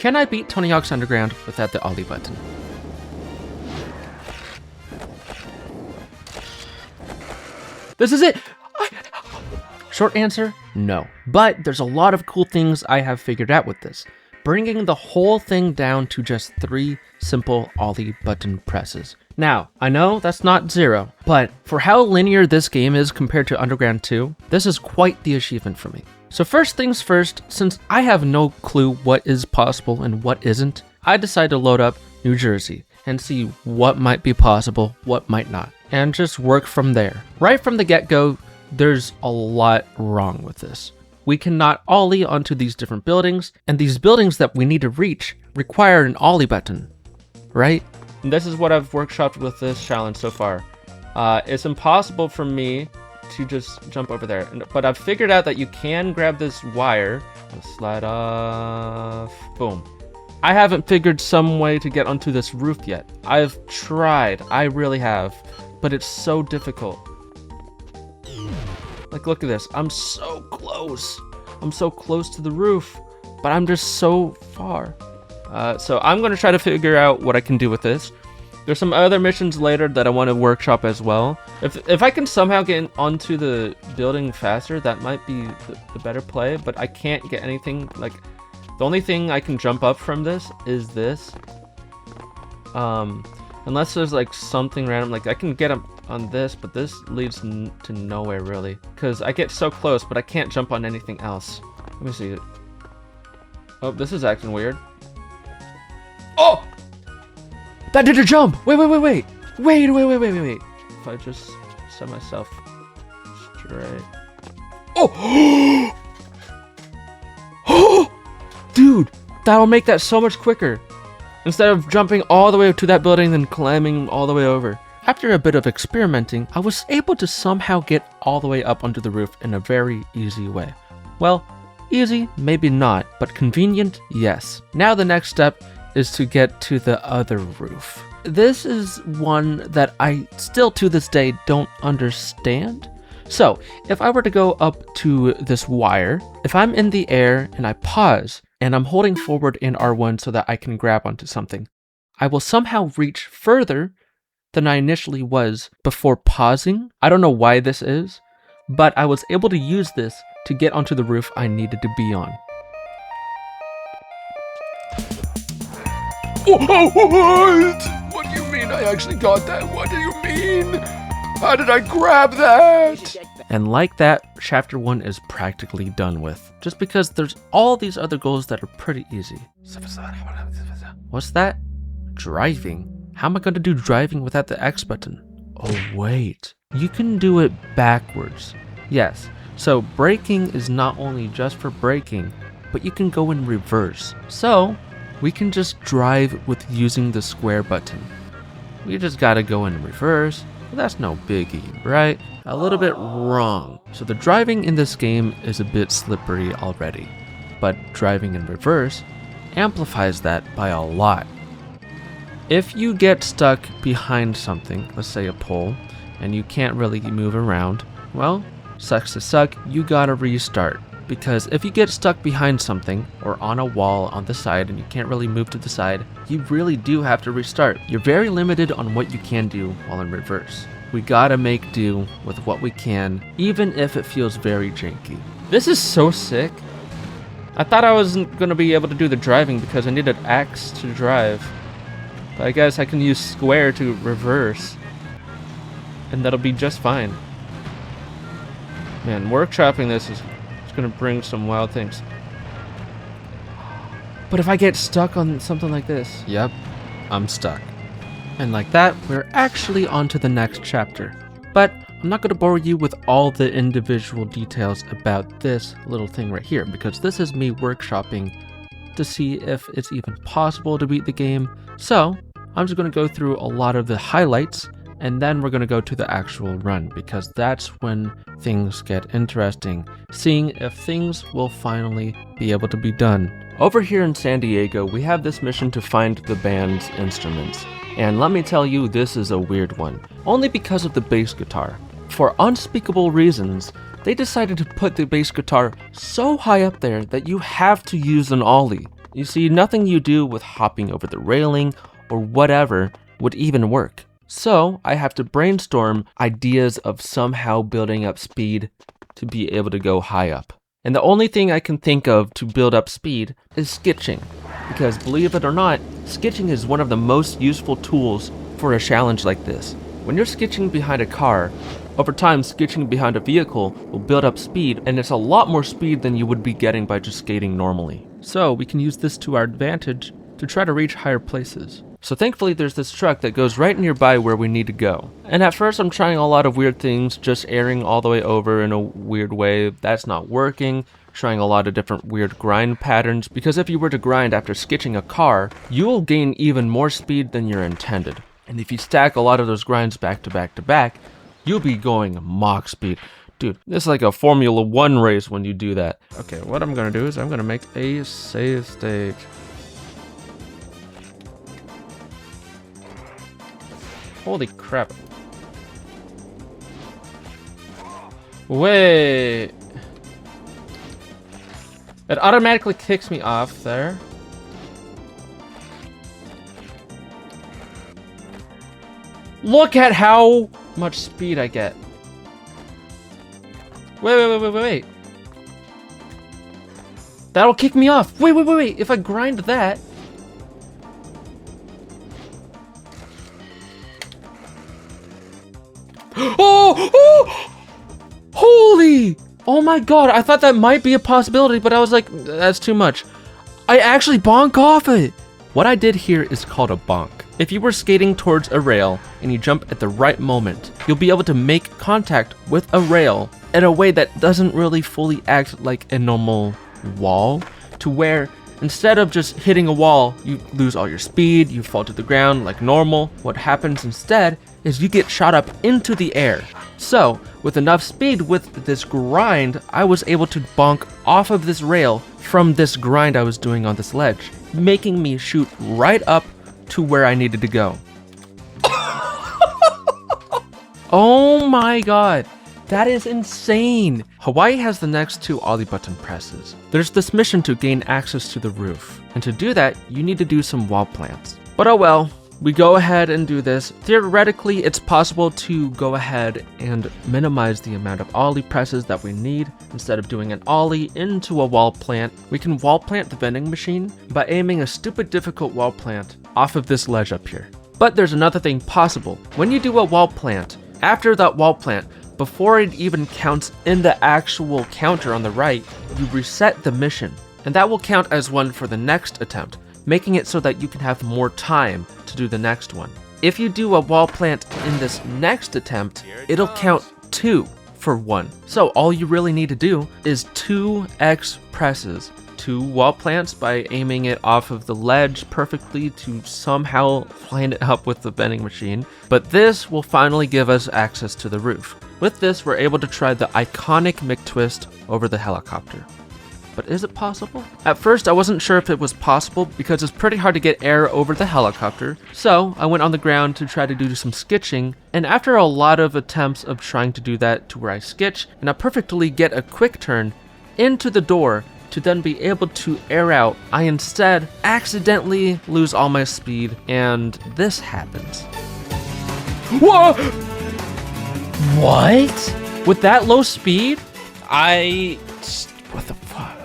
Can I beat Tony Hawk's Underground without the Ollie button? This is it! Short answer, no. But there's a lot of cool things I have figured out with this, bringing the whole thing down to just 3 simple Ollie button presses. Now, I know that's not 0, but for how linear this game is compared to Underground 2, this is quite the achievement for me. So first things first, since I have no clue what is possible and what isn't, I decided to load up New Jersey and see what might be possible, what might not, and just work from there. Right from the get-go, there's a lot wrong with this. We cannot Ollie onto these different buildings, and these buildings that we need to reach require an Ollie button, right? And this is what I've workshopped with this challenge so far. It's impossible for me to just jump over there, but I've figured out that you can grab this wire, slide off, boom. I haven't figured some way to get onto this roof yet. I've tried, I really have, but it's so difficult. Like, look at this. I'm so close. I'm so close to the roof, but I'm just so far. So I'm going to try to figure out what I can do with this. There's some other missions later that I want to workshop as well. If I can somehow get onto the building faster, that might be the better play, but I can't get anything. Like, the only thing I can jump up from this is this. Unless there's like something random, like I can get up on this, but this leads to nowhere really, because I get so close, but I can't jump on anything else. Let me see. Oh, this is acting weird. Oh! That did a jump! Wait. If I just set myself straight. Oh! Oh! Dude, that'll make that so much quicker. Instead of jumping all the way to that building and climbing all the way over. After a bit of experimenting, I was able to somehow get all the way up onto the roof in a very easy way. Well, easy, maybe not, but convenient, yes. Now the next step is to get to the other roof. This is one that I still to this day don't understand. So, if I were to go up to this wire, if I'm in the air and I pause, and I'm holding forward in R1 so that I can grab onto something, I will somehow reach further than I initially was before pausing. I don't know why this is, but I was able to use this to get onto the roof I needed to be on. What? What do you mean I actually got that? What do you mean? How did I grab that? And like that, chapter 1 is practically done with, just because there's all these other goals that are pretty easy. What's that? Driving? How am I going to do driving without the X button? Oh wait, you can do it backwards. Yes, so braking is not only just for braking, but you can go in reverse. So we can just drive with using the square button. We just gotta go in reverse. Well, that's no biggie, right? A little bit wrong. So the driving in this game is a bit slippery already, but driving in reverse amplifies that by a lot. If you get stuck behind something, let's say a pole, and you can't really move around, well, sucks to suck, you gotta restart. Because if you get stuck behind something or on a wall on the side and you can't really move to the side, you really do have to restart. You're very limited on what you can do while in reverse. We gotta make do with what we can, even if it feels very janky. This is so sick. I thought I wasn't gonna be able to do the driving because I needed X to drive. But I guess I can use square to reverse. And that'll be just fine. Man, workshopping this is gonna bring some wild things. But if I get stuck on something like this, yep, I'm stuck. And like that, we're actually on to the next chapter. But I'm not gonna bore you with all the individual details about this little thing right here, because this is me workshopping to see if it's even possible to beat the game. So I'm just gonna go through a lot of the highlights, and then we're gonna go to the actual run, because that's when things get interesting, seeing if things will finally be able to be done. Over here in San Diego, we have this mission to find the band's instruments. And let me tell you, this is a weird one, only because of the bass guitar. For unspeakable reasons, they decided to put the bass guitar so high up there that you have to use an Ollie. You see, nothing you do with hopping over the railing or whatever would even work. So I have to brainstorm ideas of somehow building up speed to be able to go high up. And the only thing I can think of to build up speed is skitching. Because believe it or not, skitching is one of the most useful tools for a challenge like this. When you're skitching behind a car, over time skitching behind a vehicle will build up speed, and it's a lot more speed than you would be getting by just skating normally. So we can use this to our advantage to try to reach higher places. So thankfully there's this truck that goes right nearby where we need to go. And at first I'm trying a lot of weird things, just airing all the way over in a weird way. That's not working. Trying a lot of different weird grind patterns, because if you were to grind after skitching a car, you will gain even more speed than you're intended. And if you stack a lot of those grinds back to back to back, you'll be going Mach speed. Dude, this is like a Formula 1 race when you do that. Okay, what I'm gonna do is I'm gonna make a save state. Holy crap. Wait. It automatically kicks me off there. Look at how much speed I get. Wait. That'll kick me off. Wait. If I grind that. Oh! Holy! Oh my god, I thought that might be a possibility, but I was like, that's too much. I actually bonk off it. What I did here is called a bonk. If you were skating towards a rail and you jump at the right moment, you'll be able to make contact with a rail in a way that doesn't really fully act like a normal wall, to where instead of just hitting a wall, you lose all your speed, you fall to the ground like normal. What happens instead is you get shot up into the air. So, with enough speed with this grind, I was able to bonk off of this rail from this grind I was doing on this ledge, making me shoot right up to where I needed to go. Oh my god, that is insane. Hawaii has the next 2 Ollie button presses. There's this mission to gain access to the roof, and to do that, you need to do some wall plants. But oh well. We go ahead and do this. Theoretically, it's possible to go ahead and minimize the amount of Ollie presses that we need. Instead of doing an Ollie into a wall plant, we can wall plant the vending machine by aiming a stupid difficult wall plant off of this ledge up here. But there's another thing possible. When you do a wall plant, after that wall plant, before it even counts in the actual counter on the right, you reset the mission, and that will count as one for the next attempt, making it so that you can have more time to do the next one. If you do a wall plant in this next attempt, it'll count 2 for 1. So all you really need to do is 2x presses. 2 wall plants by aiming it off of the ledge perfectly to somehow line it up with the vending machine. But this will finally give us access to the roof. With this, we're able to try the iconic McTwist over the helicopter. But is it possible? At first, I wasn't sure if it was possible because it's pretty hard to get air over the helicopter. So I went on the ground to try to do some sketching, and after a lot of attempts of trying to do that to where I sketch and I perfectly get a quick turn into the door to then be able to air out, I instead accidentally lose all my speed, and this happens. Whoa! What? With that low speed? What the fuck?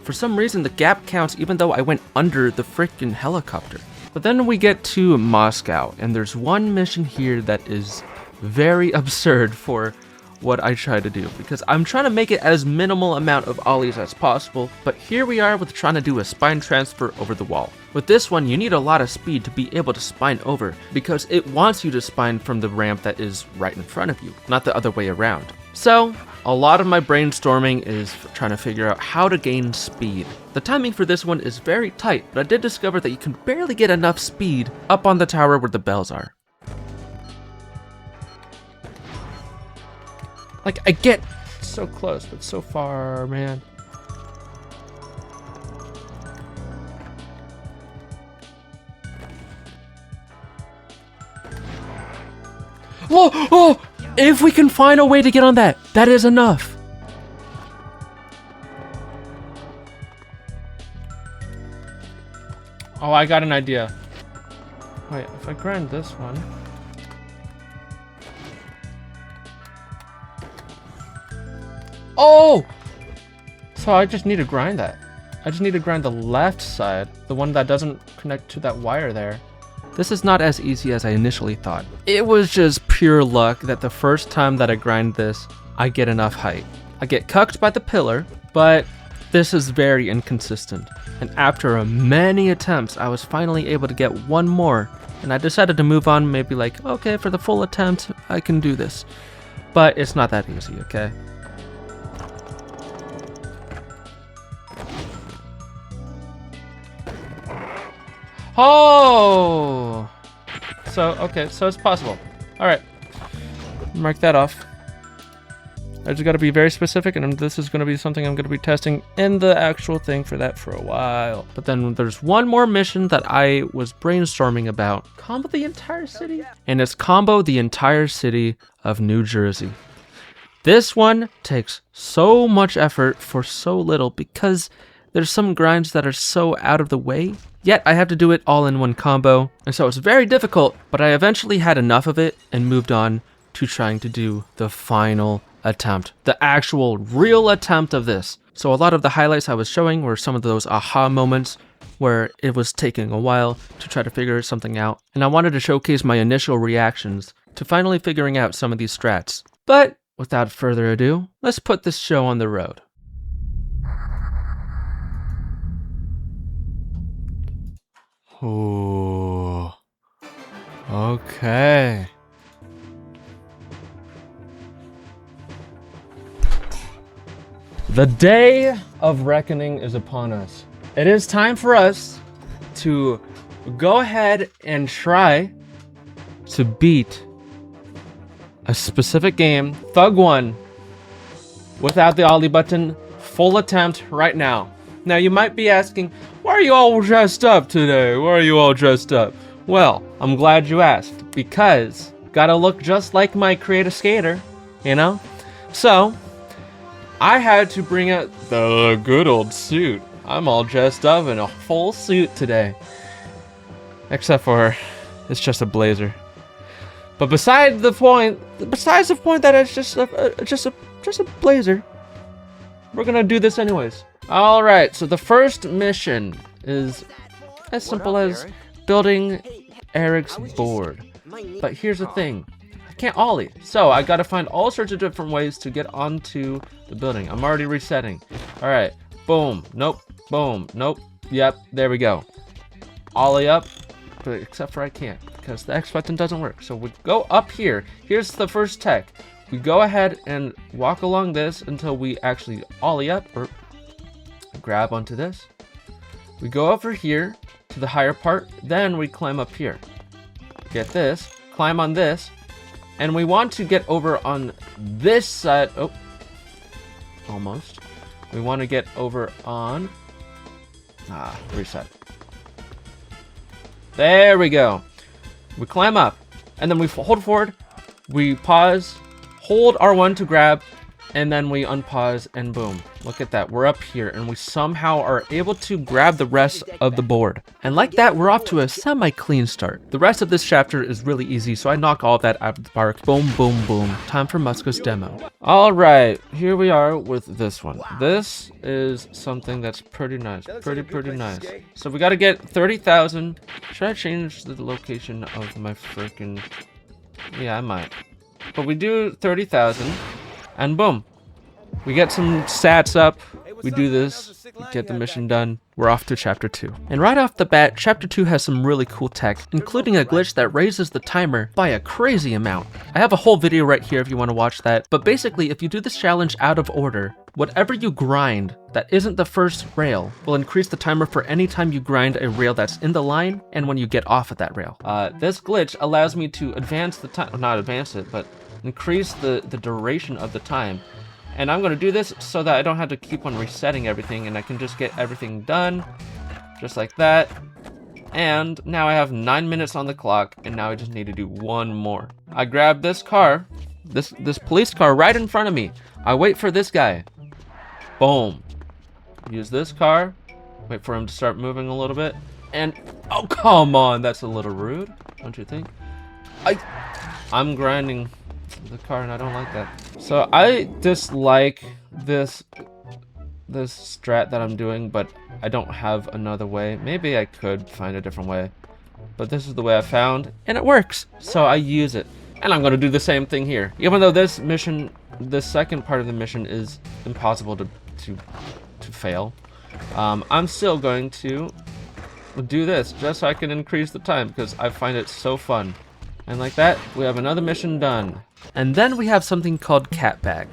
For some reason, the gap counts even though I went under the freaking helicopter. But then we get to Moscow, and there's one mission here that is very absurd for what I try to do, because I'm trying to make it as minimal amount of ollies as possible, but here we are with trying to do a spine transfer over the wall. With this one, you need a lot of speed to be able to spine over, because it wants you to spine from the ramp that is right in front of you, not the other way around. So, a lot of my brainstorming is trying to figure out how to gain speed. The timing for this one is very tight, but I did discover that you can barely get enough speed up on the tower where the bells are. Like, I get so close, but so far, man. Oh! If we can find a way to get on that, that is enough. Oh, I got an idea. Wait, if I grind this one. Oh! So I just need to grind that. I just need to grind the left side, the one that doesn't connect to that wire there. This is not as easy as I initially thought. It was just pure luck that the first time that I grind this, I get enough height. I get cucked by the pillar, but this is very inconsistent. And after many attempts, I was finally able to get one more. And I decided to move on, maybe like, okay, for the full attempt, I can do this. But it's not that easy, okay? Oh! So, okay, so it's possible. All right, mark that off. I just gotta be very specific, and this is gonna be something I'm gonna be testing in the actual thing for that for a while. But then there's one more mission that I was brainstorming about. Combo the entire city? And it's combo the entire city of New Jersey. This one takes so much effort for so little because there's some grinds that are so out of the way, yet I have to do it all in one combo, and so it's very difficult, but I eventually had enough of it and moved on to trying to do the final attempt, the actual real attempt of this. So a lot of the highlights I was showing were some of those aha moments where it was taking a while to try to figure something out, and I wanted to showcase my initial reactions to finally figuring out some of these strats. But without further ado, let's put this show on the road. Oh, okay. The day of reckoning is upon us. It is time for us to go ahead and try to beat a specific game, THUG1, without the Ollie button, full attempt right now. Now you might be asking, why are you all dressed up today? Why are you all dressed up? Well, I'm glad you asked, because gotta look just like my creative skater, you know? So, I had to bring out the good old suit. I'm all dressed up in a full suit today. Except for, it's just a blazer. But besides the point that it's just a blazer, we're gonna do this anyways. All right, so the first mission is as simple as building Eric's board. But here's the thing, I can't Ollie, so I gotta find all sorts of different ways to get onto the building. I'm already resetting. All right, boom, nope, boom, nope, yep, there we go. Ollie up, but except for I can't because the X button doesn't work. So we go up here. Here's the first tech. We go ahead and walk along this until we actually Ollie up or grab onto this. We go over here to the higher part, then we climb up here. Get this, climb on this, and we want to get over on this side. Oh, almost. We want to get over on, reset. There we go. We climb up, and then we hold forward, we pause, hold R1 to grab, and then we unpause, and boom. Look at that, we're up here, and we somehow are able to grab the rest of the board. And like that, we're off to a semi-clean start. The rest of this chapter is really easy, so I knock all that out of the park. Boom, boom, boom. Time for Musko's demo. All right, here we are with this one. This is something that's pretty nice, pretty nice. So we gotta get 30,000. Should I change the location of my freaking... Yeah, I might. But we do 30,000. And boom, we get some stats up, we do this, get the mission done, we're off to chapter 2. And right off the bat, chapter 2 has some really cool tech, including a glitch that raises the timer by a crazy amount. I have a whole video right here if you want to watch that, but basically if you do this challenge out of order, whatever you grind that isn't the first rail will increase the timer for any time you grind a rail that's in the line and when you get off of that rail. This glitch allows me to advance the time, not advance it, but increase the duration of the time. And I'm going to do this so that I don't have to keep on resetting everything and I can just get everything done just like that. And now I have 9 minutes on the clock and now I just need to do one more. I grab this car, this police car right in front of me. I wait for this guy. Boom. Use this car, wait for him to start moving a little bit. And, oh, come on, that's a little rude, don't you think? I'm grinding the car and I don't like that. So I dislike this strat that I'm doing, but I don't have another way. Maybe I could find a different way, but this is the way I found and it works. So I use it, and I'm gonna do the same thing here. Even though this mission, the second part of the mission is impossible to fail, I'm still going to do this just so I can increase the time because I find it so fun. And like that, we have another mission done. And then we have something called Cat Bag,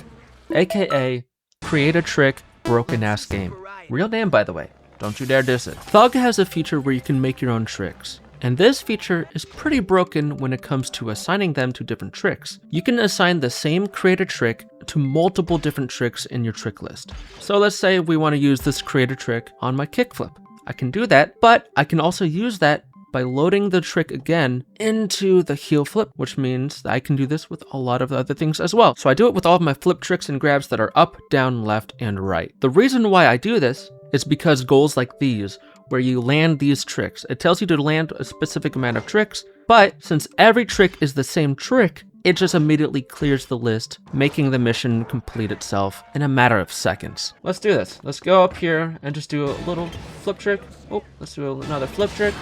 aka create a trick, broken ass game. Real name, by the way. Don't you dare diss it. Thug has a feature where you can make your own tricks. And this feature is pretty broken when it comes to assigning them to different tricks. You can assign the same create a trick to multiple different tricks in your trick list. So let's say we want to use this create a trick on my kickflip. I can do that, but I can also use that by loading the trick again into the heel flip, which means that I can do this with a lot of other things as well. So I do it with all of my flip tricks and grabs that are up, down, left, and right. The reason why I do this is because goals like these, where you land these tricks, it tells you to land a specific amount of tricks, but since every trick is the same trick, it just immediately clears the list, making the mission complete itself in a matter of seconds. Let's do this. Let's go up here and just do a little flip trick. Oh, let's do another flip trick.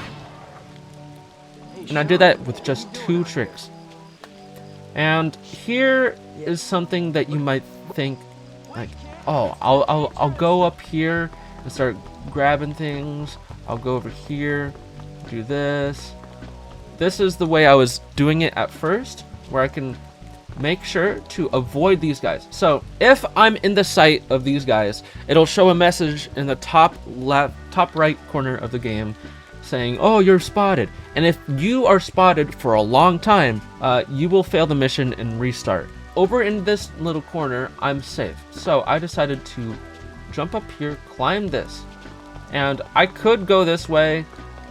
And I did that with just 2 tricks. And here is something that you might think, like, oh, I'll go up here and start grabbing things. I'll go over here, do this. This is the way I was doing it at first, where I can make sure to avoid these guys. So if I'm in the sight of these guys, it'll show a message in the top right corner of the game saying, oh, you're spotted. And if you are spotted for a long time, you will fail the mission and restart. Over in this little corner, I'm safe. So I decided to jump up here, climb this. And I could go this way,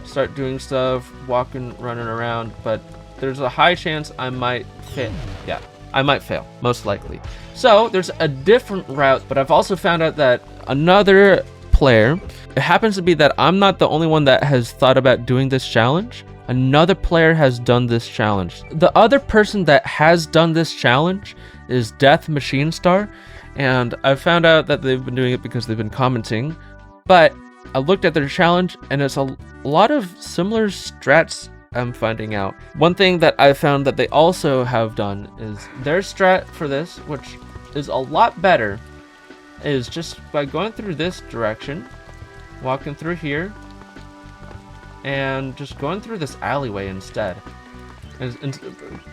start doing stuff, walking, running around, but there's a high chance I might fail. Yeah, I might fail, most likely. So there's a different route, but I've also found out that another player, it happens to be that I'm not the only one that has thought about doing this challenge. Another player has done this challenge. The other person that has done this challenge is Death Machine Star, and I found out that they've been doing it because they've been commenting, but I looked at their challenge and it's a lot of similar strats I'm finding out. One thing that I found that they also have done is their strat for this, which is a lot better, is just by going through this direction, walking through here, and just going through this alleyway instead. And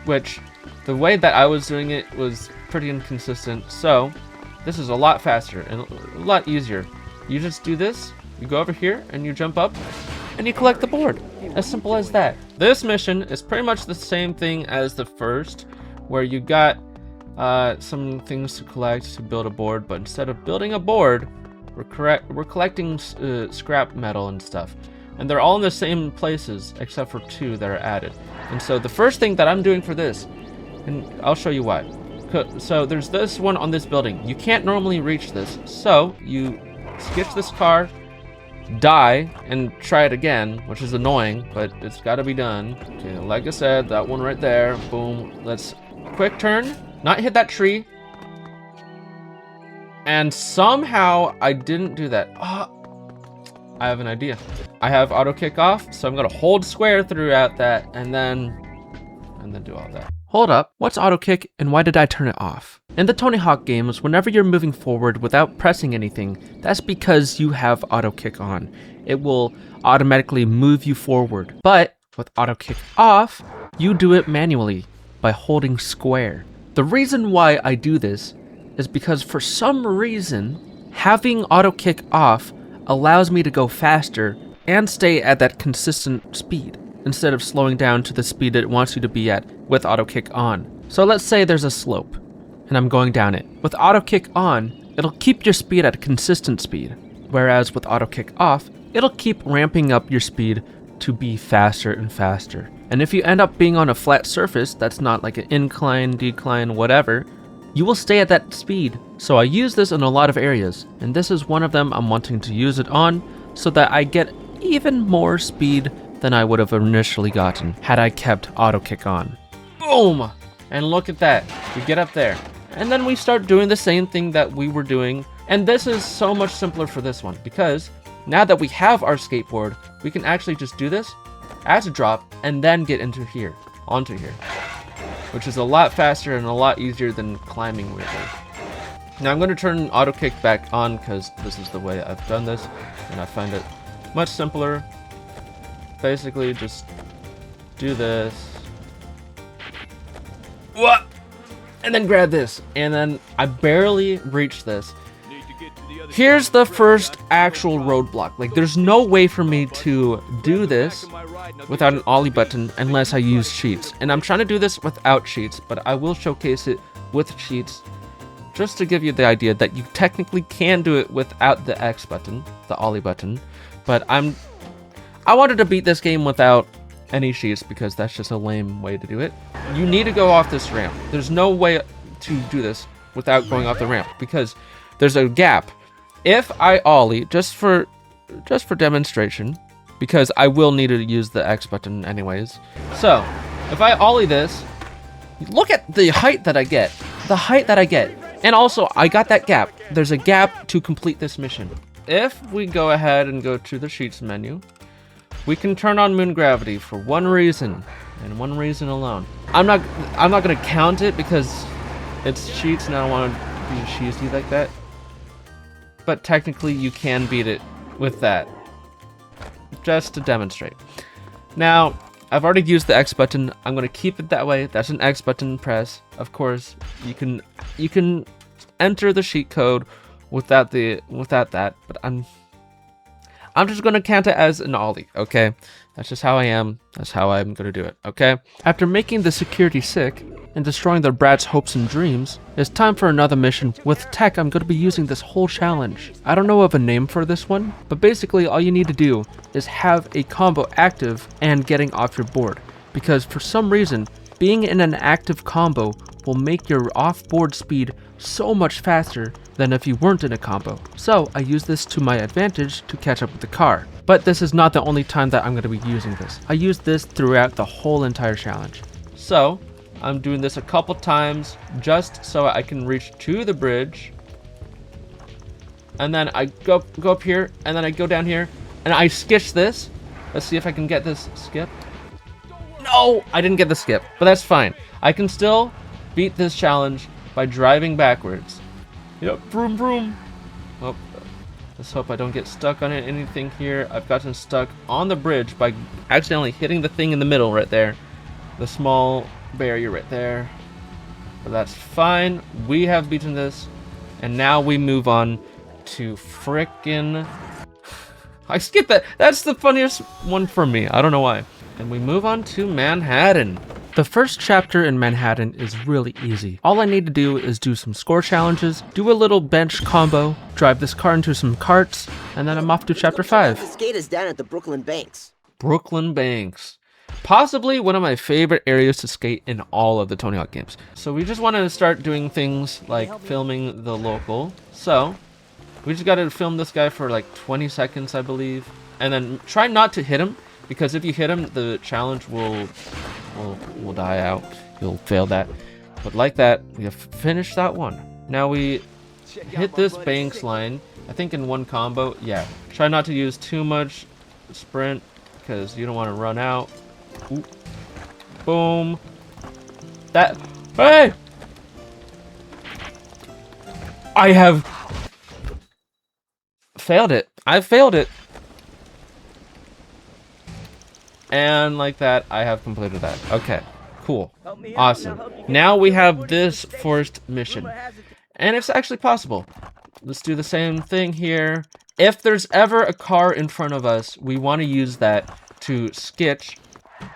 which, the way that I was doing it was pretty inconsistent, so this is a lot faster and a lot easier. You just do this, you go over here, and you jump up, and you collect the board. As simple as that. This mission is pretty much the same thing as the first, where you got some things to collect to build a board, but instead of building a board, we're collecting scrap metal and stuff. And they're all in the same places, except for 2 that are added. And so the first thing that I'm doing for this, and I'll show you why. So there's this one on this building. You can't normally reach this, so you sketch this car, die, and try it again, which is annoying, but it's got to be done. Okay, like I said, that one right there, boom. Let's quick turn, not hit that tree, and somehow I didn't do that. I have an idea. I have auto kick off, so I'm gonna hold square throughout that, and then do all that. Hold up, what's auto kick and why did I turn it off? In the Tony Hawk games, whenever you're moving forward without pressing anything, that's because you have auto kick on. It will automatically move you forward. But with auto kick off, you do it manually by holding square. The reason why I do this is because for some reason, having auto kick off allows me to go faster and stay at that consistent speed, instead of slowing down to the speed it wants you to be at with auto kick on. So let's say there's a slope and I'm going down it. With auto kick on, it'll keep your speed at a consistent speed, whereas with auto kick off, it'll keep ramping up your speed to be faster and faster. And if you end up being on a flat surface that's not like an incline, decline, whatever, you will stay at that speed. So I use this in a lot of areas, and this is one of them I'm wanting to use it on so that I get even more speed than I would have initially gotten had I kept auto kick on. Boom! And look at that, we get up there. And then we start doing the same thing that we were doing. And this is so much simpler for this one, because now that we have our skateboard, we can actually just do this as a drop and then get into here, onto here, which is a lot faster and a lot easier than climbing weirdly. Now I'm going to turn auto kick back on because this is the way I've done this and I find it much simpler. Basically just do this. What? And then grab this, and then I barely reach this. Here's the first actual roadblock. Like, there's no way for me to do this without an Ollie button unless I use cheats. And I'm trying to do this without cheats, but I will showcase it with cheats just to give you the idea that you technically can do it without the X button, the Ollie button. But I wanted to beat this game without any cheats because that's just a lame way to do it. You need to go off this ramp. There's no way to do this without going off the ramp because there's a gap. If I Ollie, just for demonstration, because I will need to use the X button anyways. So, if I Ollie this, look at the height that I get. The height that I get. And also, I got that gap. There's a gap to complete this mission. If we go ahead and go to the Sheets menu, we can turn on moon gravity for one reason, and one reason alone. I'm not gonna count it because it's cheats and I don't want to be cheesy like that. But technically you can beat it with that. Just to demonstrate. Now, I've already used the X button. I'm gonna keep it that way. That's an X button press. Of course, you can enter the cheat code without that, but I'm just going to count it as an Ollie, okay? That's just how I am. That's how I'm going to do it, okay? After making the security sick and destroying their brats' hopes and dreams, it's time for another mission. With tech, I'm going to be using this whole challenge. I don't know of a name for this one, but basically all you need to do is have a combo active and getting off your board. Because for some reason, being in an active combo will make your off-board speed so much faster than if you weren't in a combo. So I use this to my advantage to catch up with the car. But this is not the only time that I'm going to be using this. I use this throughout the whole entire challenge. So I'm doing this a couple times just so I can reach to the bridge. And then I go up here, and then I go down here, and I skitch this. Let's see if I can get this skip. No, I didn't get the skip, but that's fine. I can still beat this challenge by driving backwards. Yep, vroom vroom. Oh, let's hope I don't get stuck on anything here. I've gotten stuck on the bridge by accidentally hitting the thing in the middle right there. The small barrier right there. But that's fine. We have beaten this. And now we move on to frickin'... I skipped that. That's the funniest one for me. I don't know why. And we move on to Manhattan. The first chapter in Manhattan is really easy. All I need to do is do some score challenges, do a little bench combo, drive this car into some carts, and then I'm off to chapter 5. The skate is down at the Brooklyn Banks. Brooklyn Banks. Possibly one of my favorite areas to skate in all of the Tony Hawk games. So we just wanted to start doing things like filming the local. So we just got to film this guy for like 20 seconds, I believe. And then try not to hit him, because if you hit him, the challenge will die out. You'll fail that. But like that, we have finished that one. Now we hit this Banks line, I think in one combo. Yeah, try not to use too much sprint because you don't want to run out. Ooh. Boom. That. Hey! I have failed it. I failed it. And like that, I have completed that. Okay, cool. Awesome. Now we have this forced mission. And it's actually possible. Let's do the same thing here. If there's ever a car in front of us, we want to use that to skitch.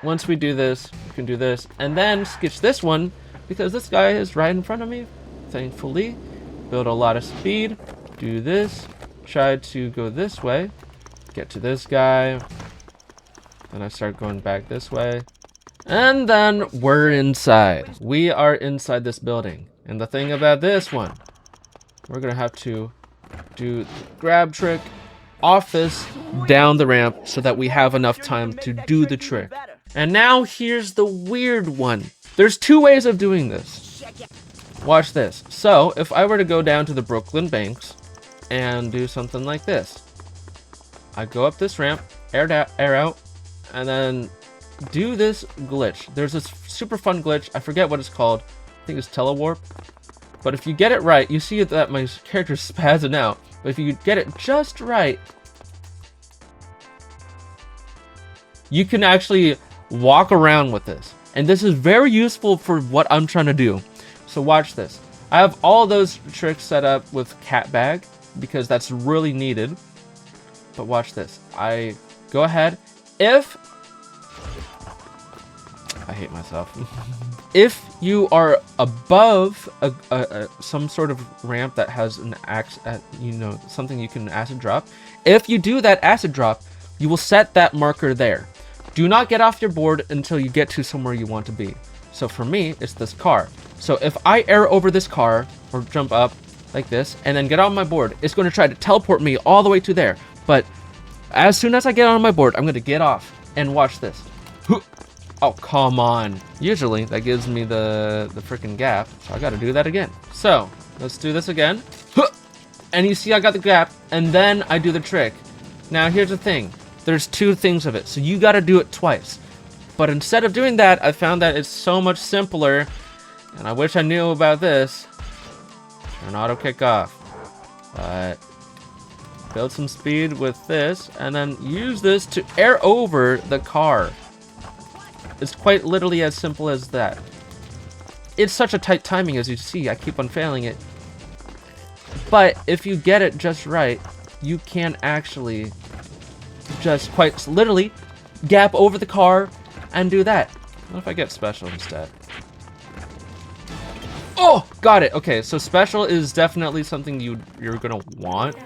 Once we do this, we can do this. And then skitch this one, because this guy is right in front of me, thankfully. Build a lot of speed. Do this. Try to go this way. Get to this guy. And I start going back this way. And then we're inside. We are inside this building. And the thing about this one, we're going to have to do the grab trick off this, down the ramp, so that we have enough time to do the trick. And now here's the weird one. There's 2 ways of doing this. Watch this. So if I were to go down to the Brooklyn Banks and do something like this, I go up this ramp, air out, and then do this glitch. There's this super fun glitch. I forget what it's called. I think it's telewarp. But if you get it right, you see that my character's spazzing out. But if you get it just right, you can actually walk around with this. And this is very useful for what I'm trying to do. So watch this. I have all those tricks set up with cat bag because that's really needed. But watch this. I go ahead. If I hate myself. If you are above some sort of ramp that has an something you can acid drop, if you do that acid drop, you will set that marker there. Do not get off your board until you get to somewhere you want to be. So for me, it's this car. So if I air over this car or jump up like this and then get on my board, it's going to try to teleport me all the way to there. But as soon as I get on my board, I'm going to get off and watch this. Oh, come on. Usually that gives me the freaking gap. So I got to do that again. So let's do this again. And you see I got the gap and then I do the trick. Now here's the thing. There's 2 things of it. So you got to do it twice. But instead of doing that, I found that it's so much simpler. And I wish I knew about this. Turn auto kick off. But build some speed with this. And then use this to air over the car. It's quite literally as simple as that. It's such a tight timing, as you see. I keep on failing it. But if you get it just right, you can actually just quite literally gap over the car and do that. What if I get special instead? Oh, got it. Okay, so special is definitely something you're gonna want.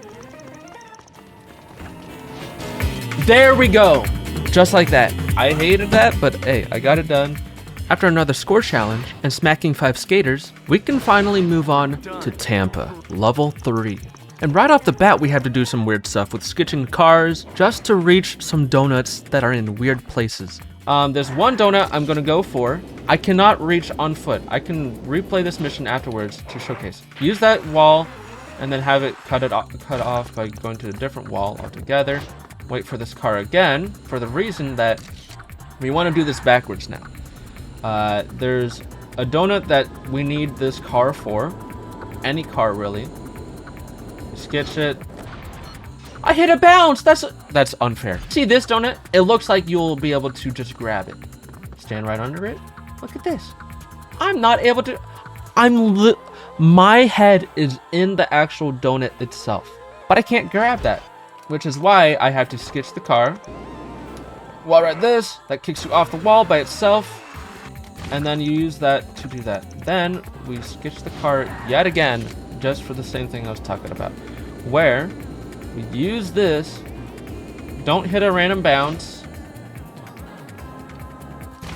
There we go. Just like that. I hated that, but hey, I got it done. After another score challenge and smacking 5 skaters, we can finally move on to Tampa, level 3. And right off the bat, we have to do some weird stuff with skitching cars just to reach some donuts that are in weird places. There's one donut I'm gonna go for. I cannot reach on foot. I can replay this mission afterwards to showcase. Use that wall and then have it cut off by going to a different wall altogether. Wait for this car again for the reason that we want to do this backwards now. There's a donut that we need this car for. Any car, really. Sketch it. I hit a bounce! That's unfair. See this donut? It looks like you'll be able to just grab it. Stand right under it. Look at this. I'm not able to... My head is in the actual donut itself. But I can't grab that. Which is why I have to sketch the car. While at this, that kicks you off the wall by itself. And then you use that to do that. Then we sketch the car yet again, just for the same thing I was talking about. Where we use this, don't hit a random bounce.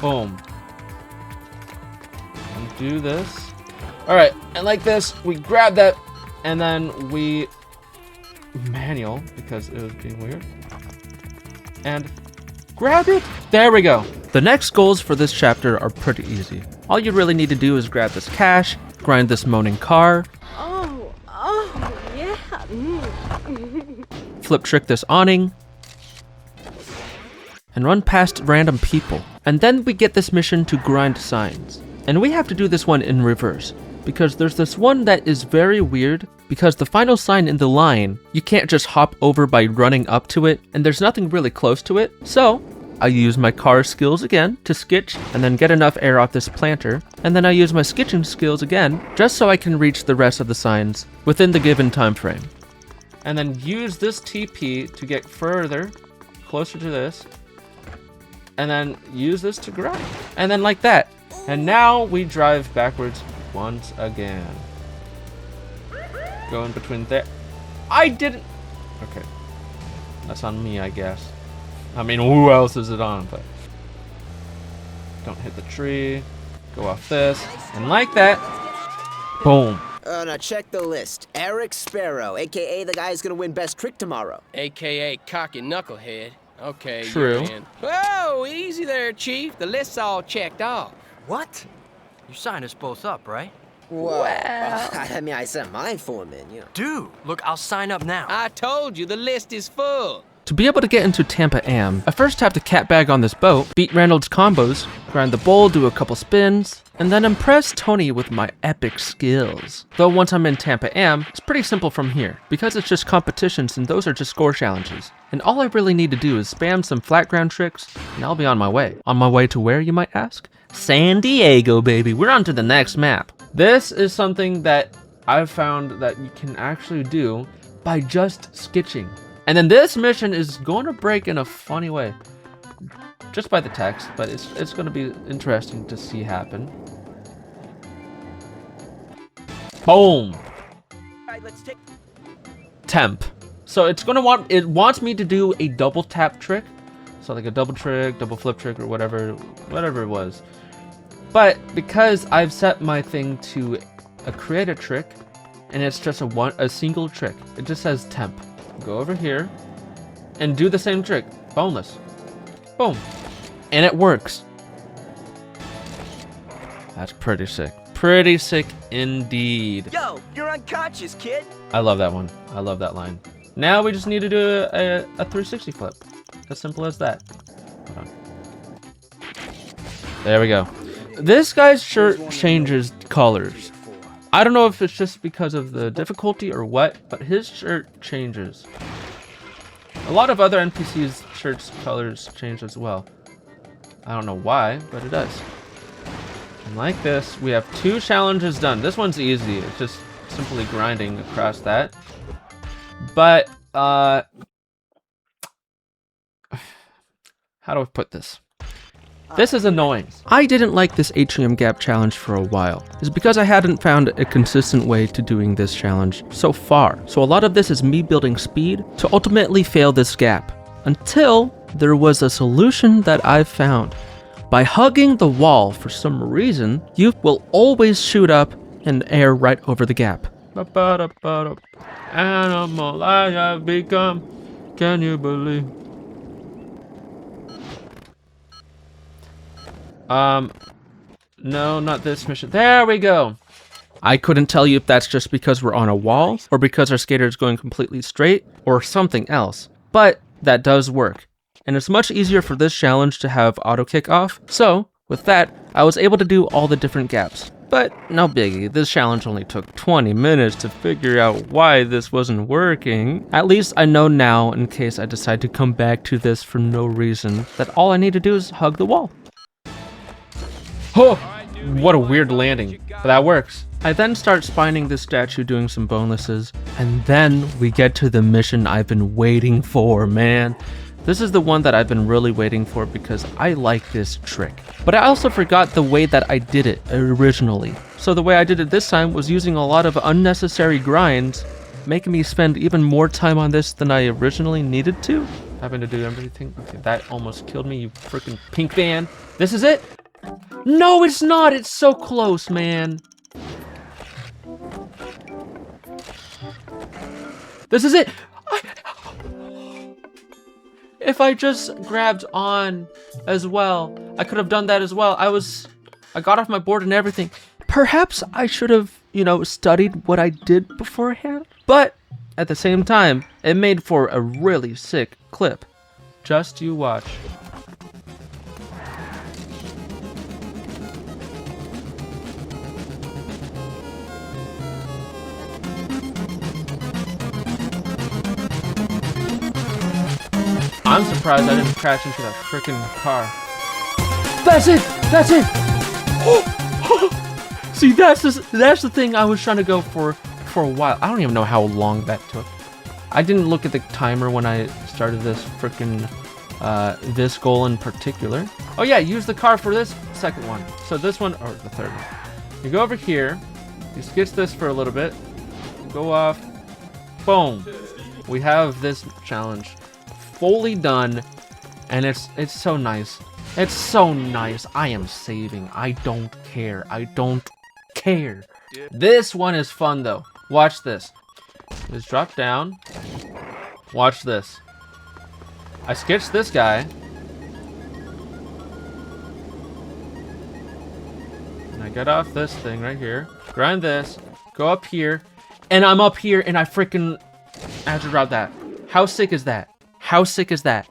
Boom. And do this. Alright, and like this, we grab that, and then we manual, because it was being weird, and grab it. There we go. The next goals for this chapter are pretty easy. All you really need to do is grab this cash, grind this moaning car, yeah. flip trick this awning, and run past random people. And then we get this mission to grind signs. And we have to do this one in reverse, because there's this one that is very weird, because the final sign in the line, you can't just hop over by running up to it, and there's nothing really close to it. So I use my car skills again to sketch and then get enough air off this planter, and then I use my sketching skills again just so I can reach the rest of the signs within the given time frame. And then use this TP to get further, closer to this, and then use this to grind. And then like that. And now we drive backwards once again. Go in between there. I didn't. Okay. That's on me, I guess. I mean, who else is it on? But don't hit the tree. Go off this. And like that. Boom. Now check the list. Eric Sparrow, a.k.a. the guy who's gonna win Best Trick tomorrow. A.k.a. cocky knucklehead. Okay, True. you're in. Whoa, easy there, Chief. The list's all checked off. What? You signed us both up, right? Well, I mean, I sent my form in, you know. Dude, look, I'll sign up now. I told you, the list is full. To be able to get into Tampa Am, I first have to cat bag on this boat, beat Reynolds' combos, grind the bowl, do a couple spins, and then impress Tony with my epic skills. Though once I'm in Tampa Am, it's pretty simple from here, because it's just competitions and those are just score challenges. And all I really need to do is spam some flat ground tricks, and I'll be on my way. On my way to where, you might ask? San Diego, baby. We're on to the next map. This is something that I've found that you can actually do by just sketching. And then this mission is going to break in a funny way. Just by the text, but it's going to be interesting to see happen. Boom. All right, let's take... Temp. So it wants me to do a double tap trick. So like a double trick, double flip trick, or whatever it was. But because I've set my thing to create a trick, and it's just a single trick, it just says temp. Go over here and do the same trick. Boneless. Boom. And it works. That's pretty sick. Pretty sick indeed. Yo, you're unconscious, kid. I love that one. I love that line. Now we just need to do a 360 flip. As simple as that. Hold on. There we go. This guy's shirt changes colors. I don't know if it's just because of the difficulty or what, but his shirt changes. A lot of other NPCs' shirts colors change as well. I don't know why, but it does. And like this, we have 2 challenges done. This one's easy. It's just simply grinding across that. But, how do I put this? This is annoying. I didn't like this atrium gap challenge for a while. It's because I hadn't found a consistent way to doing this challenge so far. So a lot of this is me building speed to ultimately fail this gap. Until there was a solution that I've found. By hugging the wall for some reason, you will always shoot up and air right over the gap. Animal I have become, can you believe? No, not this mission. There we go. I couldn't tell you if that's just because we're on a wall, or because our skater is going completely straight, or something else. But that does work. And it's much easier for this challenge to have auto kick off. So, with that, I was able to do all the different gaps. But no biggie, this challenge only took 20 minutes to figure out why this wasn't working. At least I know now, in case I decide to come back to this for no reason, that all I need to do is hug the wall. Oh, what a weird landing, but that works. I then start spining this statue doing some bonuses, and then we get to the mission I've been waiting for, man. This is the one that I've been really waiting for because I like this trick. But I also forgot the way that I did it originally. So the way I did it this time was using a lot of unnecessary grinds, making me spend even more time on this than I originally needed to. Having to do everything. Okay, that almost killed me, you freaking pink van. This is it? No, it's not. It's so close, man. This is it. If I just grabbed on as well, I could have done that as well. I got off my board and everything. Perhaps I should have, studied what I did beforehand. But at the same time, it made for a really sick clip. Just you watch. I'm surprised I didn't crash into that freaking car. That's it! That's it! See, that's the thing I was trying to go for a while. I don't even know how long that took. I didn't look at the timer when I started this freaking this goal in particular. Oh yeah, use the car for this second one. So this one, or the third one. You go over here, you sketch this for a little bit, go off, boom. We have this challenge fully done, and it's so nice. It's so nice. I am saving. I don't care. I don't care. This one is fun though. Watch this. Just drop down. Watch this. I sketched this guy. And I get off this thing right here. Grind this. Go up here. And I'm up here and I freaking have to drop that. How sick is that? How sick is that?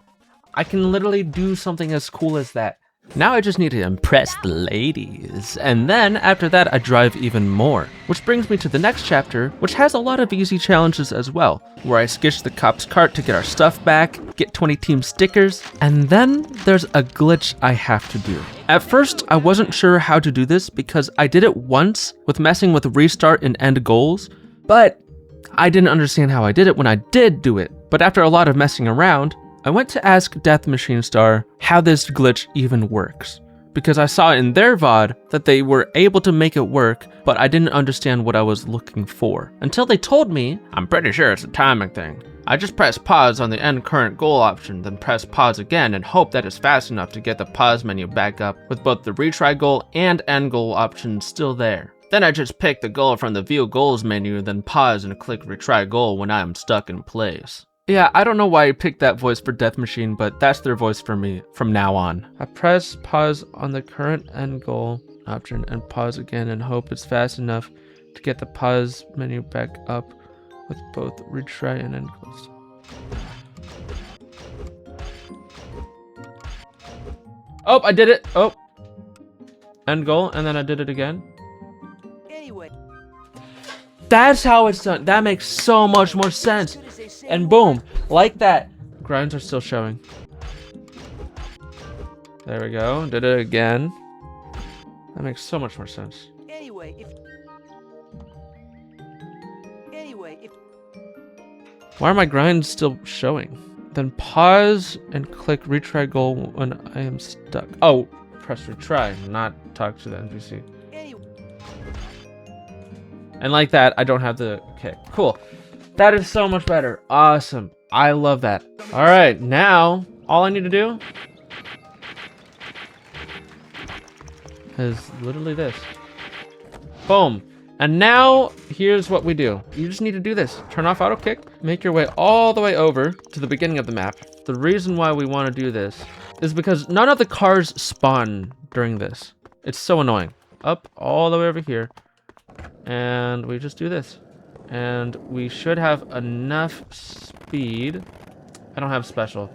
I can literally do something as cool as that. Now I just need to impress the ladies. And then after that, I drive even more. Which brings me to the next chapter, which has a lot of easy challenges as well, where I sketch the cop's cart to get our stuff back, get 20 team stickers, and then there's a glitch I have to do. At first, I wasn't sure how to do this because I did it once with messing with restart and end goals, but I didn't understand how I did it when I did do it. But after a lot of messing around, I went to ask Death Machine Star how this glitch even works, because I saw in their VOD that they were able to make it work, but I didn't understand what I was looking for. Until they told me, I'm pretty sure it's a timing thing. I just press pause on the end current goal option, then press pause again and hope that it's fast enough to get the pause menu back up with both the retry goal and end goal options still there. Then I just pick the goal from the view goals menu, then pause and click retry goal when I am stuck in place. Yeah, I don't know why I picked that voice for Death Machine, but that's their voice for me from now on. I press pause on the current end goal option and pause again and hope it's fast enough to get the pause menu back up with both retry and end goals. Oh, I did it. Oh, end goal, and then I did it again. Anyway. That's how it's done. That makes so much more sense. And boom, like that. Grinds are still showing. There we go. Did it again. That makes so much more sense. Anyway, if Why are my grinds still showing? Then pause and click retry goal when I am stuck. Oh, press retry, not talk to the NPC. And like that, I don't have to. Okay, cool. That is so much better. Awesome. I love that. All right, now all I need to do is literally this. Boom. And now here's what we do. You just need to do this. Turn off auto kick, make your way all the way over to the beginning of the map. The reason why we want to do this is because none of the cars spawn during this. It's so annoying. Up all the way over here. And we just do this. And we should have enough speed. I don't have special.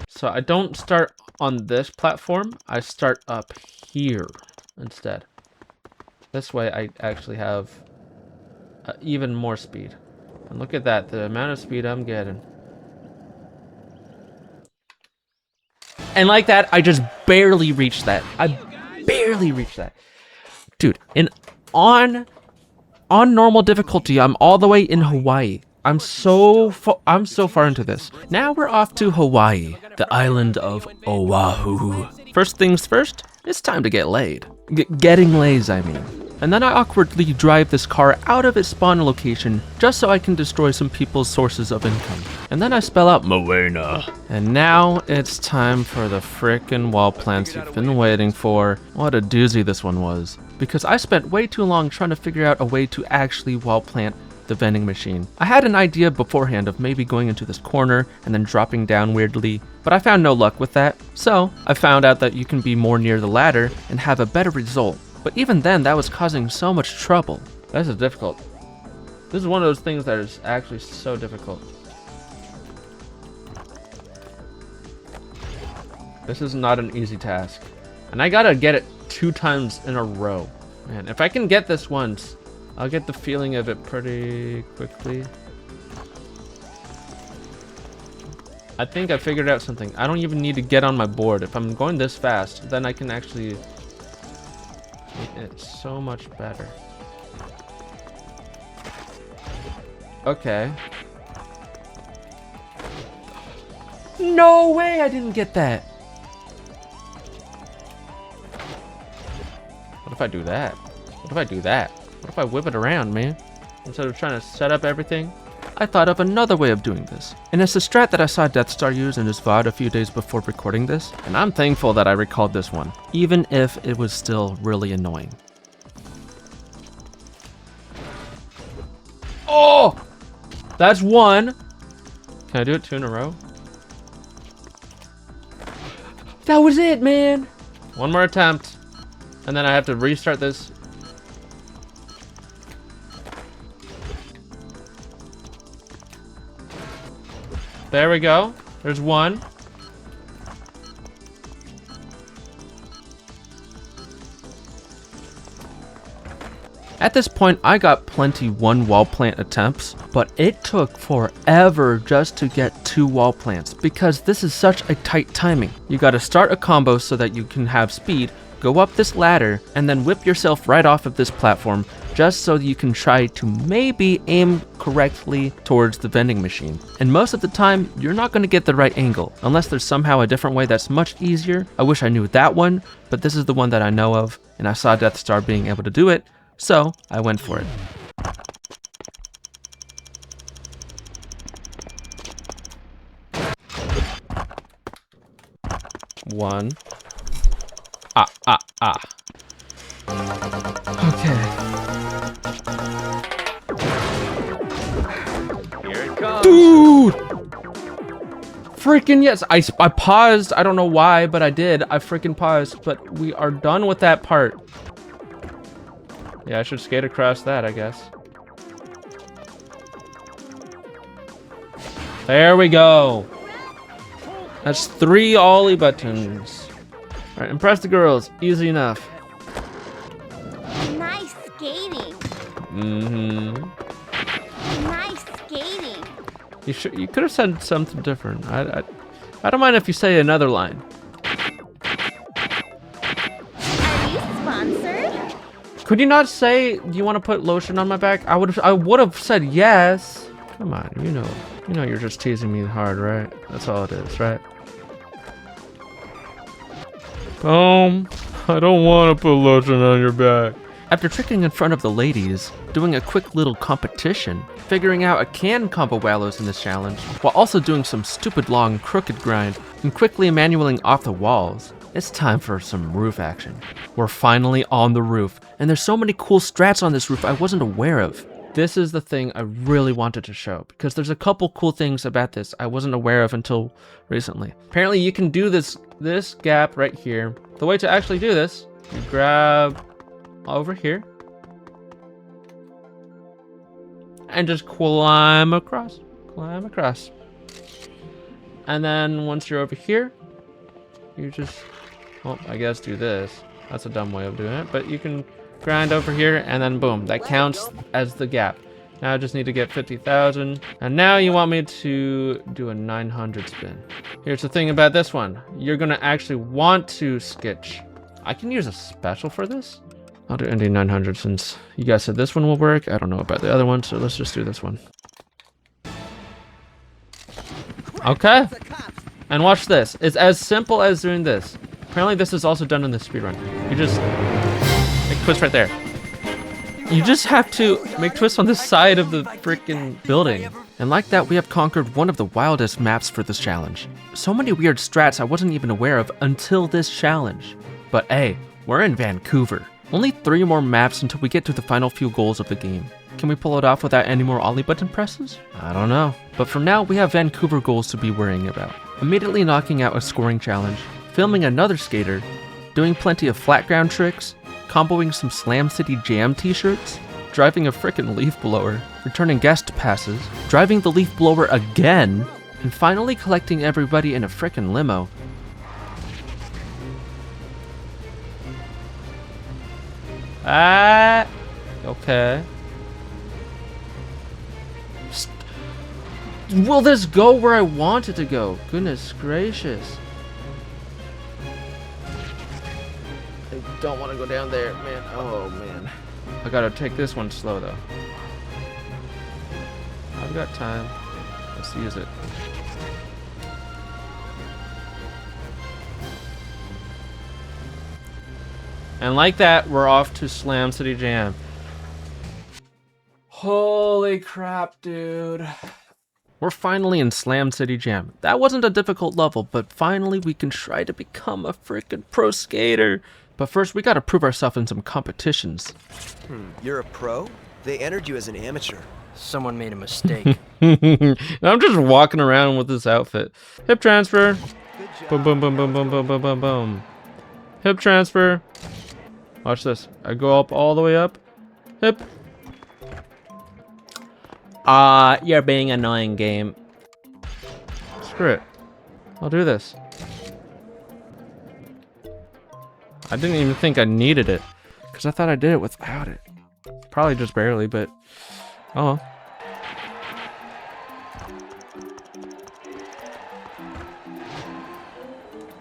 So I don't start on this platform. I start up here instead. This way I actually have even more speed. And look at that, the amount of speed I'm getting. And like that, I just barely reached that. I barely reached that. Dude, on normal difficulty, I'm all the way in Hawaii. I'm so far into this. Now we're off to Hawaii, the island of Oahu. First things first, it's time to get laid. Getting lays, I mean. And then I awkwardly drive this car out of its spawn location just so I can destroy some people's sources of income. And then I spell out Moana. And now it's time for the frickin' wall plants you've been waiting for. What a doozy this one was. Because I spent way too long trying to figure out a way to actually wall plant the vending machine. I had an idea beforehand of maybe going into this corner and then dropping down weirdly, but I found no luck with that. So I found out that you can be more near the ladder and have a better result. But even then, that was causing so much trouble. This is difficult. This is one of those things that is actually so difficult. This is not an easy task. And I gotta get it 2 times in a row. Man, if I can get this once, I'll get the feeling of it pretty quickly. I think I figured out something. I don't even need to get on my board. If I'm going this fast, then I can actually make it so much better. Okay. No way I didn't get that. What if I do that? What if I do that? What if I whip it around, man? Instead of trying to set up everything, I thought of another way of doing this. And it's a strat that I saw Death Star use in his VOD a few days before recording this, and I'm thankful that I recalled this one, even if it was still really annoying. Oh! That's one. Can I do it 2 in a row? That was it, man. One more attempt. And then I have to restart this. There we go. There's one. At this point, I got plenty 1 wall plant attempts, but it took forever just to get 2 wall plants because this is such a tight timing. You gotta start a combo so that you can have speed, go up this ladder, and then whip yourself right off of this platform just so you can try to maybe aim correctly towards the vending machine. And most of the time, you're not gonna get the right angle, unless there's somehow a different way that's much easier. I wish I knew that one, but this is the one that I know of, and I saw Death Star being able to do it, so I went for it. One. Okay. Here it comes. Dude! Freaking yes, I paused. I don't know why, but I did. I freaking paused, but we are done with that part. Yeah, I should skate across that, I guess. There we go. That's 3 Ollie buttons. All right, impress the girls. Easy enough. Nice skating. Mm-hmm. Nice skating. You could have said something different. I don't mind if you say another line. Are you sponsored? Could you not say, do you want to put lotion on my back? I would have said yes. Come on, you know you're just teasing me hard, right? That's all it is, right? I don't want to put lotion on your back. After tricking in front of the ladies, doing a quick little competition, figuring out a can combo wallows in this challenge, while also doing some stupid long crooked grind, and quickly manualing off the walls, it's time for some roof action. We're finally on the roof, and there's so many cool strats on this roof I wasn't aware of. This is the thing I really wanted to show, because there's a couple cool things about this I wasn't aware of until recently. Apparently you can do this gap right here. The way to actually do this, you grab over here, and just climb across. And then once you're over here, you just, well, I guess do this. That's a dumb way of doing it, but you can grind over here, and then boom, that counts as the gap. Now I just need to get 50,000, and now you want me to do a 900 spin. Here's the thing about this one. You're gonna actually want to sketch. I can use a special for this. I'll do ND 900 since you guys said this one will work. I don't know about the other one, so let's just do this one. Okay. And watch this. It's as simple as doing this. Apparently this is also done in the speedrun. You just make a twist right there. You just have to make twists on the side of the freaking building. And like that, we have conquered one of the wildest maps for this challenge. So many weird strats I wasn't even aware of until this challenge. But hey, we're in Vancouver. Only 3 more maps until we get to the final few goals of the game. Can we pull it off without any more Ollie button presses? I don't know. But for now, we have Vancouver goals to be worrying about. Immediately knocking out a scoring challenge, filming another skater, doing plenty of flat ground tricks, comboing some Slam City Jam t-shirts, driving a frickin' leaf blower, returning guest passes, driving the leaf blower again, and finally collecting everybody in a frickin' limo. Okay. Will this go where I want it to go? Goodness gracious. I don't want to go down there, man. Oh, man. I gotta take this one slow, though. I've got time. Let's use it. And like that, we're off to Slam City Jam. Holy crap, dude. We're finally in Slam City Jam. That wasn't a difficult level, but finally we can try to become a freaking pro skater. But first, we gotta prove ourselves in some competitions. You're a pro? They entered you as an amateur. Someone made a mistake. I'm just walking around with this outfit. Hip transfer. Boom, boom, boom, boom, boom, boom, boom, boom, boom. Hip transfer. Watch this. I go up all the way up. Hip. You're being annoying, game. Screw it. I'll do this. I didn't even think I needed it, because I thought I did it without it. Probably just barely, but oh well.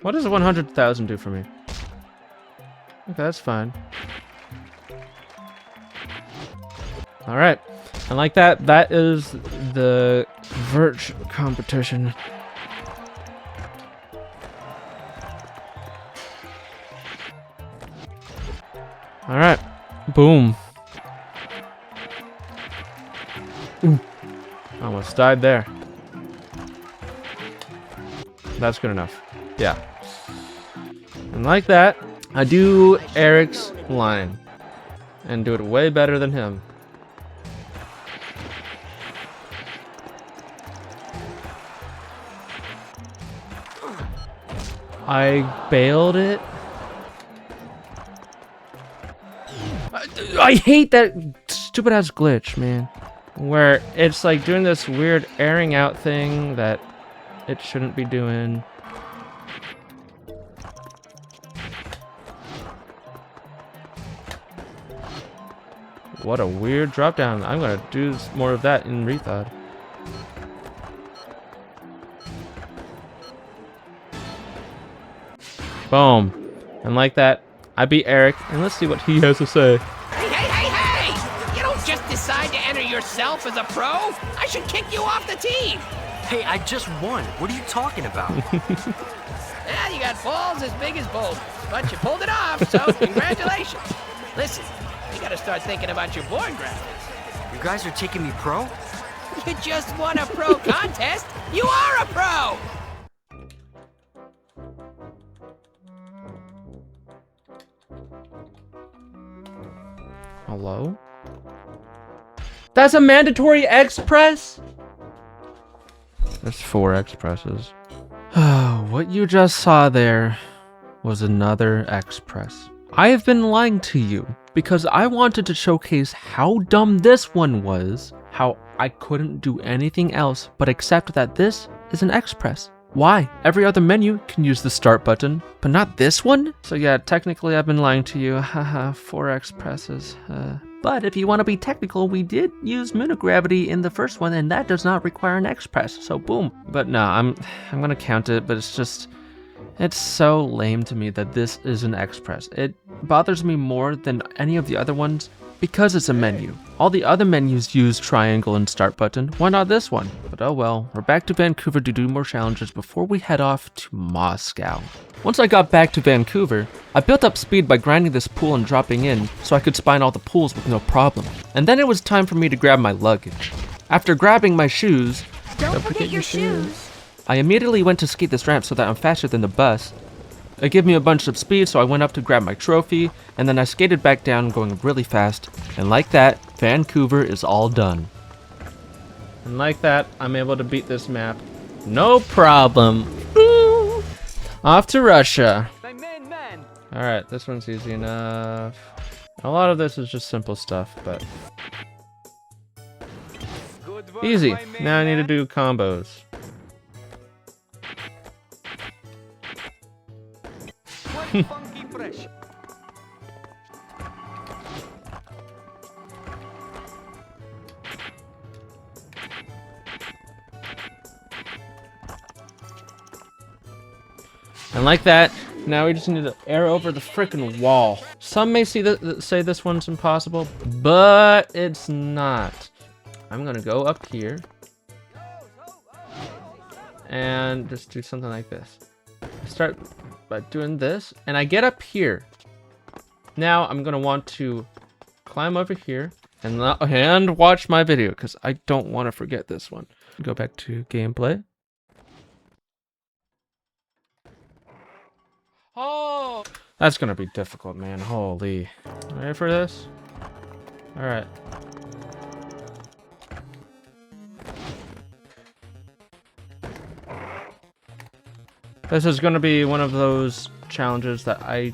What does 100,000 do for me? Okay, that's fine. Alright. And like that, that is the Vert competition. Alright. Boom. Ooh. Almost died there. That's good enough. Yeah. And like that, I do Eric's line. And do it way better than him. I bailed it. I hate that stupid ass glitch, man. Where it's like doing this weird airing out thing that it shouldn't be doing. What a weird drop down. I'm gonna do more of that in Rethod. Boom. And like that, I beat Eric, and let's see what he has to say. Hey! You don't just decide to enter yourself as a pro. I should kick you off the team. Hey, I just won. What are you talking about? Yeah, you got balls as big as boulders, but you pulled it off, so congratulations. Listen, you gotta start thinking about your board graphics. You guys are taking me pro? You just won a pro contest. You are a pro. Hello? That's a mandatory express? There's 4 expresses. What you just saw there was another express. I have been lying to you because I wanted to showcase how dumb this one was, how I couldn't do anything else but accept that this is an express. Why? Every other menu can use the start button, but not this one? So yeah, technically I've been lying to you. Haha, 4 expresses. But if you want to be technical, we did use Moon of Gravity in the first one, and that does not require an express, so boom. But no, I'm gonna count it, but it's so lame to me that this is an express. It bothers me more than any of the other ones because it's a menu. All the other menus use triangle and start button. Why not this one? But oh well, we're back to Vancouver to do more challenges before we head off to Moscow. Once I got back to Vancouver, I built up speed by grinding this pool and dropping in so I could spine all the pools with no problem. And then it was time for me to grab my luggage. After grabbing my shoes, Don't forget your shoes. I immediately went to skate this ramp so that I'm faster than the bus. It gave me a bunch of speed, so I went up to grab my trophy, and then I skated back down going really fast, and like that, Vancouver is all done. And like that, I'm able to beat this map. No problem. Woo! Off to Russia. Alright, this one's easy enough. A lot of this is just simple stuff, but easy. Now I need to do combos. And like that, now we just need to air over the frickin' wall. Some may say this one's impossible, but it's not. I'm gonna go up here and just do something like this. Start by doing this, and I get up here. Now I'm gonna want to climb over here and watch my video because I don't want to forget this one. Go back to gameplay. Oh, that's gonna be difficult, man. Holy. Ready for this? All right. This is going to be one of those challenges that I'm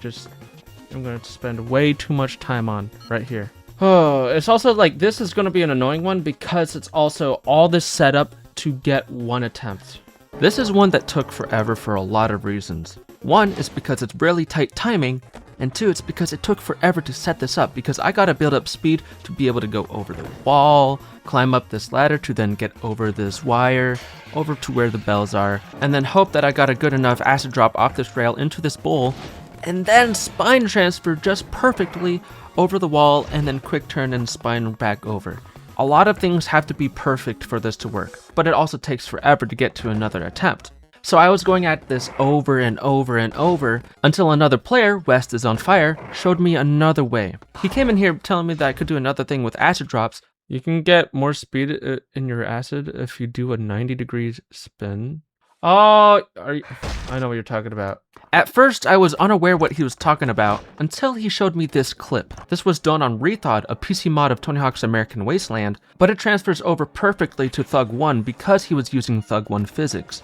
going to spend way too much time on right here. Oh, it's also like this is going to be an annoying one because it's also all this setup to get one attempt. This is one that took forever for a lot of reasons. One is because it's really tight timing, and two, it's because it took forever to set this up because I gotta build up speed to be able to go over the wall, climb up this ladder to then get over this wire, over to where the bells are, and then hope that I got a good enough acid drop off this rail into this bowl, and then spine transfer just perfectly over the wall, and then quick turn and spine back over. A lot of things have to be perfect for this to work, but it also takes forever to get to another attempt. So I was going at this over and over and over until another player, West is on Fire, showed me another way. He came in here telling me that I could do another thing with acid drops. You can get more speed in your acid if you do a 90 degrees spin. Oh, I know what you're talking about. At first, I was unaware what he was talking about until he showed me this clip. This was done on Rethought, a PC mod of Tony Hawk's American Wasteland, but it transfers over perfectly to THUG1 because he was using THUG1 physics.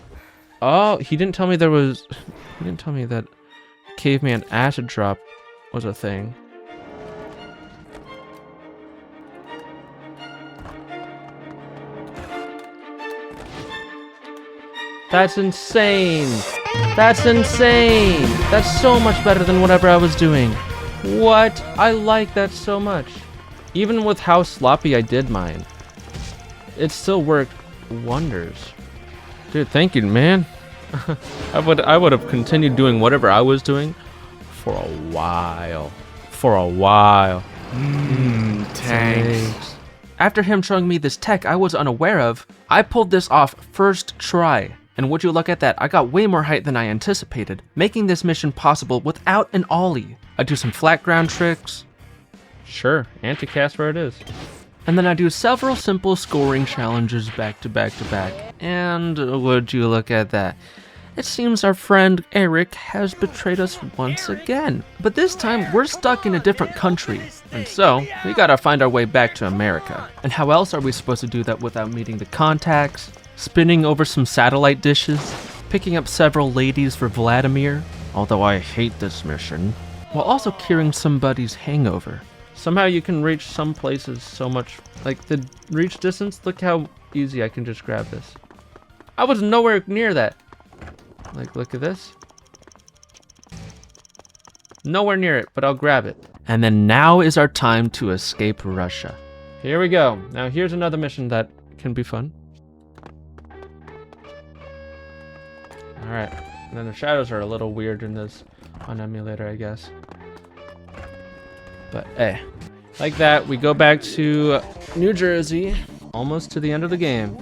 Oh, he didn't tell me that caveman acid drop was a thing. That's insane. That's insane. That's so much better than whatever I was doing. What? I like that so much. Even with how sloppy I did mine, it still worked wonders. Dude, thank you, man. I would have continued doing whatever I was doing for a while. Thanks. After him showing me this tech I was unaware of, I pulled this off first try. And would you look at that, I got way more height than I anticipated, making this mission possible without an ollie. I do some flat ground tricks. Sure, anti-cast where it is. And then I do several simple scoring challenges back to back to back. And would you look at that? It seems our friend Eric has betrayed us once again. But this time, we're stuck in a different country. And so, we gotta find our way back to America. And how else are we supposed to do that without meeting the contacts, spinning over some satellite dishes, picking up several ladies for Vladimir, although I hate this mission, while also curing somebody's hangover. Somehow you can reach some places so much, like the reach distance, look how easy I can just grab this. I was nowhere near that. Like, look at this. Nowhere near it, but I'll grab it. And then now is our time to escape Russia. Here we go. Now here's another mission that can be fun. Alright, and then the shadows are a little weird in this on emulator, I guess. But hey, like that, we go back to New Jersey, almost to the end of the game.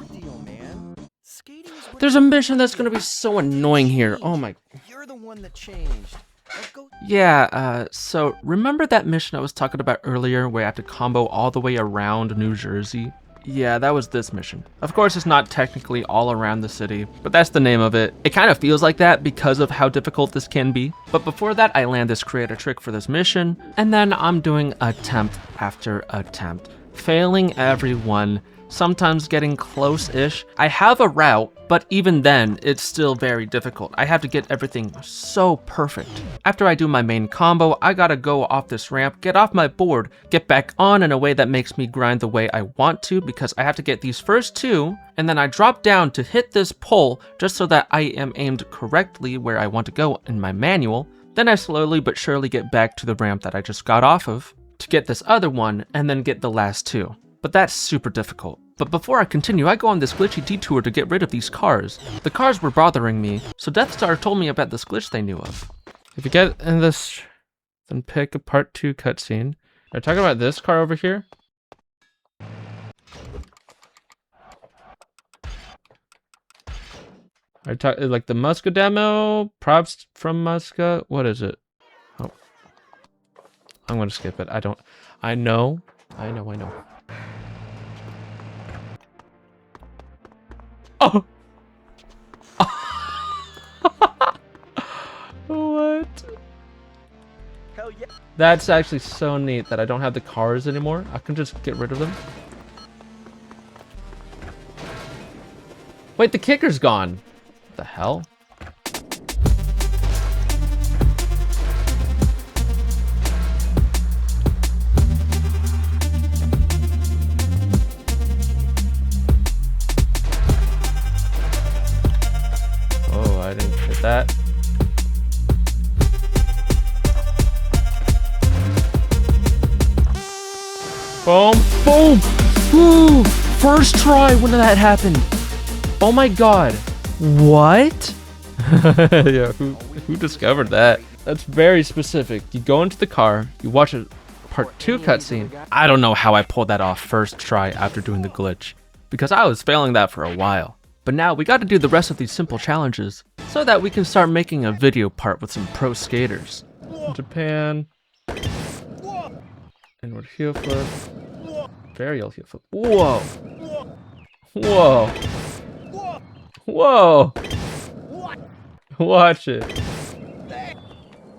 There's a mission that's gonna be so annoying here. Oh my. You're the one that changed. Yeah, so remember that mission I was talking about earlier where I have to combo all the way around New Jersey? Yeah, that was this mission. Of course, it's not technically all around the city, but that's the name of it. It kind of feels like that because of how difficult this can be. But before that, I land this creator trick for this mission, and then I'm doing attempt after attempt, failing every one, sometimes getting close-ish. I have a route, but even then, it's still very difficult. I have to get everything so perfect. After I do my main combo, I gotta go off this ramp, get off my board, get back on in a way that makes me grind the way I want to because I have to get these first two, and then I drop down to hit this pole just so that I am aimed correctly where I want to go in my manual. Then I slowly but surely get back to the ramp that I just got off of to get this other one and then get the last two. But that's super difficult. But before I continue, I go on this glitchy detour to get rid of these cars. The cars were bothering me, so Death Star told me about this glitch they knew of. If you get in this, then pick a part 2 cutscene. Are you talking about this car over here? Are you talking like the Muska demo? Props from Muska? What is it? Oh. I'm gonna skip it. I know. Oh! What? Hell yeah. That's actually so neat that I don't have the cars anymore. I can just get rid of them. Wait, the kicker's gone. What the hell? Boom. Boom. Woo. First try when that happened. Oh my god. What? Yeah, who discovered that? That's very specific. You go into the car, you watch a part 2 cutscene. I don't know how I pulled that off first try after doing the glitch, because I was failing that for a while. But now we got to do the rest of these simple challenges so that we can start making a video part with some pro skaters. Japan. Inward heel flip. Varial heel flip. Whoa. Whoa. Whoa. Watch it.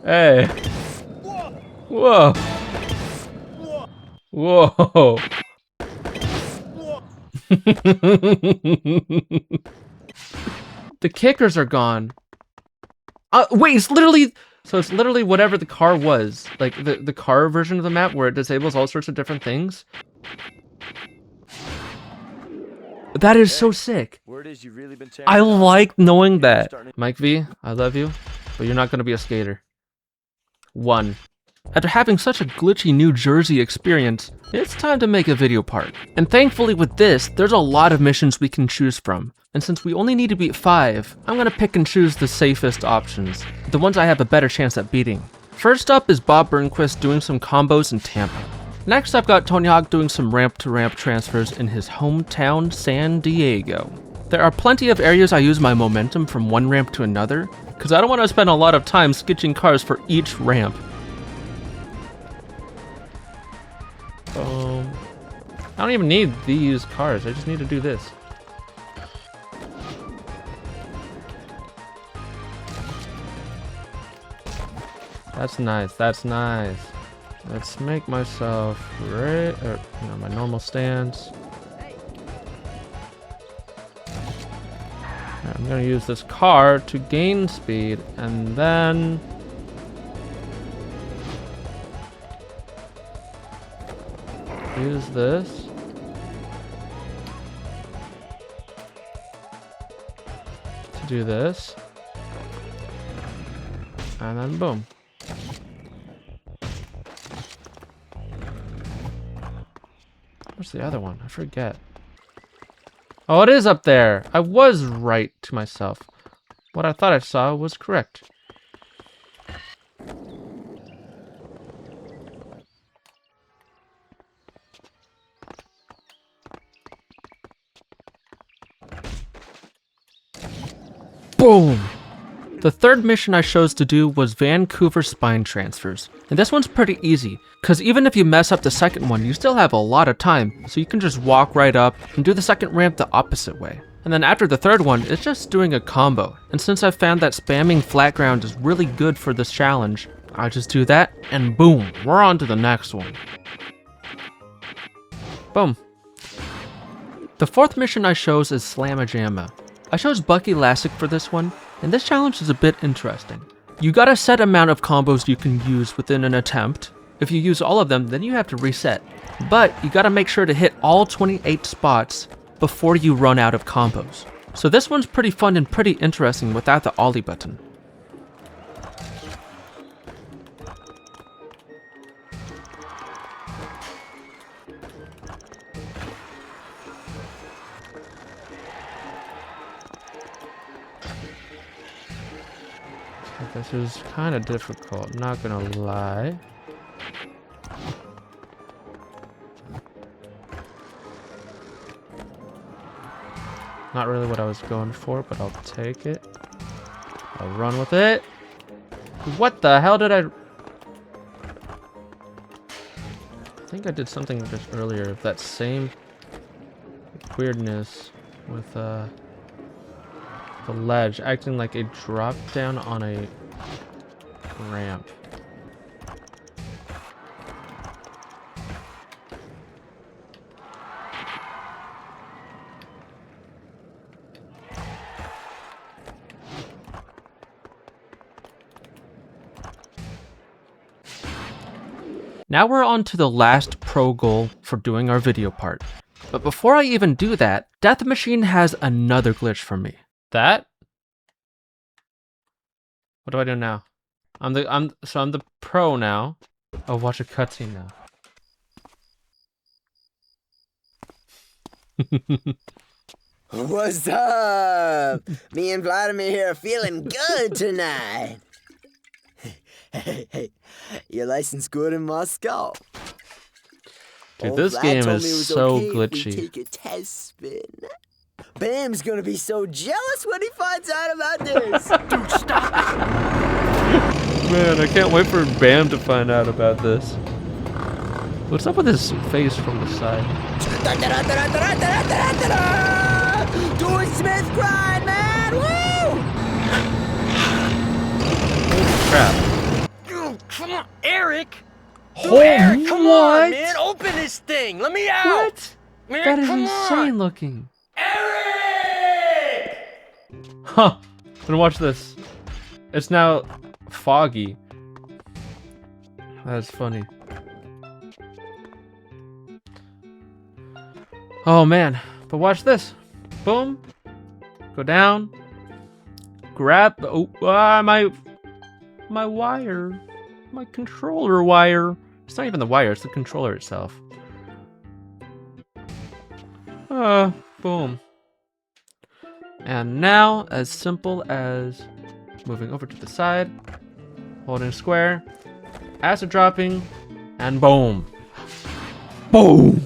Hey. Whoa. Whoa. The kickers are gone. Wait, it's literally... So it's literally whatever the car was. Like, the car version of the map where it disables all sorts of different things. That is so sick. I like knowing that. Mike V, I love you, but you're not going to be a skater. 1. After having such a glitchy New Jersey experience, it's time to make a video part. And thankfully with this, there's a lot of missions we can choose from. And since we only need to beat 5, I'm gonna pick and choose the safest options, the ones I have a better chance at beating. First up is Bob Burnquist doing some combos in Tampa. Next I've got Tony Hawk doing some ramp-to-ramp transfers in his hometown, San Diego. There are plenty of areas I use my momentum from one ramp to another, because I don't want to spend a lot of time sketching cars for each ramp. I don't even need these cars, I just need to do this. That's nice, that's nice. Let's make myself my normal stance. I'm gonna use this car to gain speed, and then use this. To do this. And then boom. Where's the other one? I forget. Oh, it is up there. I was right to myself. What I thought I saw was correct. Boom! The third mission I chose to do was Vancouver spine transfers. And this one's pretty easy, because even if you mess up the second one, you still have a lot of time, so you can just walk right up and do the second ramp the opposite way. And then after the third one, it's just doing a combo. And since I found that spamming flat ground is really good for this challenge, I just do that, and boom, we're on to the next one. Boom. The fourth mission I chose is Slamma-Jamma. I chose Bucky Lasek for this one, and this challenge is a bit interesting. You got a set amount of combos you can use within an attempt. If you use all of them, then you have to reset. But you gotta make sure to hit all 28 spots before you run out of combos. So this one's pretty fun and pretty interesting without the Ollie button. This is kind of difficult, not gonna lie. Not really what I was going for, but I'll take it. I'll run with it. What the hell did I think I did something just earlier, that same weirdness with the ledge, acting like a drop down on a ramp. Now we're on to the last pro goal for doing our video part. But before I even do that, Death Machine has another glitch for me. That? What do I do now? I'm the pro now. Oh, watch a cutscene now. What's up? Me and Vladimir here are feeling good tonight. Hey, your license good in Moscow? Dude, Old this Vlad game told is me it was so okay if we glitchy. take a test spin. Bam's gonna be so jealous when he finds out about this. Dude, stop it! Man, I can't wait for Bam to find out about this. What's up with his face from the side? Doing Smith grind, man! Woo! Crap. Oh, come on, Eric! Dude, Oh, Eric, come what? on, man! Open this thing! Let me out! What? Man, That is come insane on! looking. Eric! Huh. Then watch this. It's now foggy. That's funny. Oh man. But watch this. Boom. Go down. Grab. Oh, my wire. My controller wire. It's not even the wire, it's the controller itself. Boom. And now, as simple as moving over to the side, holding square, acid dropping, and boom. Boom!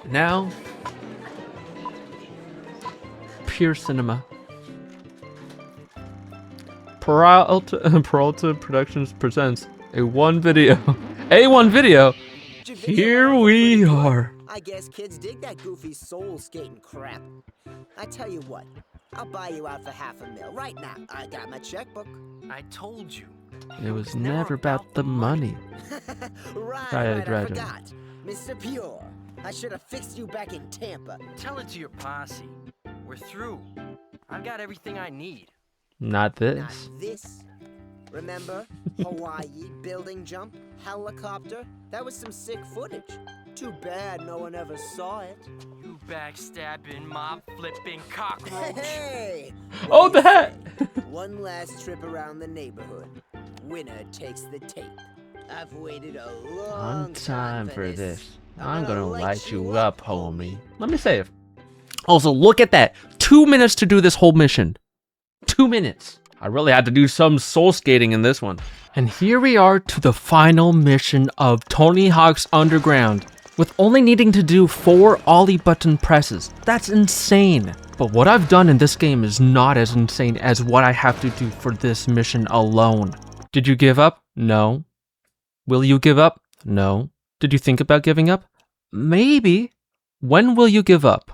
Now, pure cinema. Peralta Productions presents A1 video. A1 video? Here we are. I guess kids dig that goofy soul skating crap. I tell you what, I'll buy you out for $500,000 right now. I got my checkbook. I told you. It was never about the money. Right, Right. I forgot. Mr. Pure, I should have fixed you back in Tampa. Tell it to your posse. We're through. I've got everything I need. Not this. Not this. Remember? Hawaii, building jump, helicopter? That was some sick footage. Too bad no one ever saw it. You backstabbing, mob flipping cockroach. Hey! Oh, the hat! One last trip around the neighborhood. Winner takes the tape. I've waited a long On time for this. I'm gonna light light you up, homie. Let me save. Also, look at that. 2 minutes to do this whole mission. 2 minutes. I really had to do some soul skating in this one. And here we are to the final mission of Tony Hawk's Underground, with only needing to do 4 Ollie button presses. That's insane. But what I've done in this game is not as insane as what I have to do for this mission alone. Did you give up? No. Will you give up? No. Did you think about giving up? Maybe. When will you give up?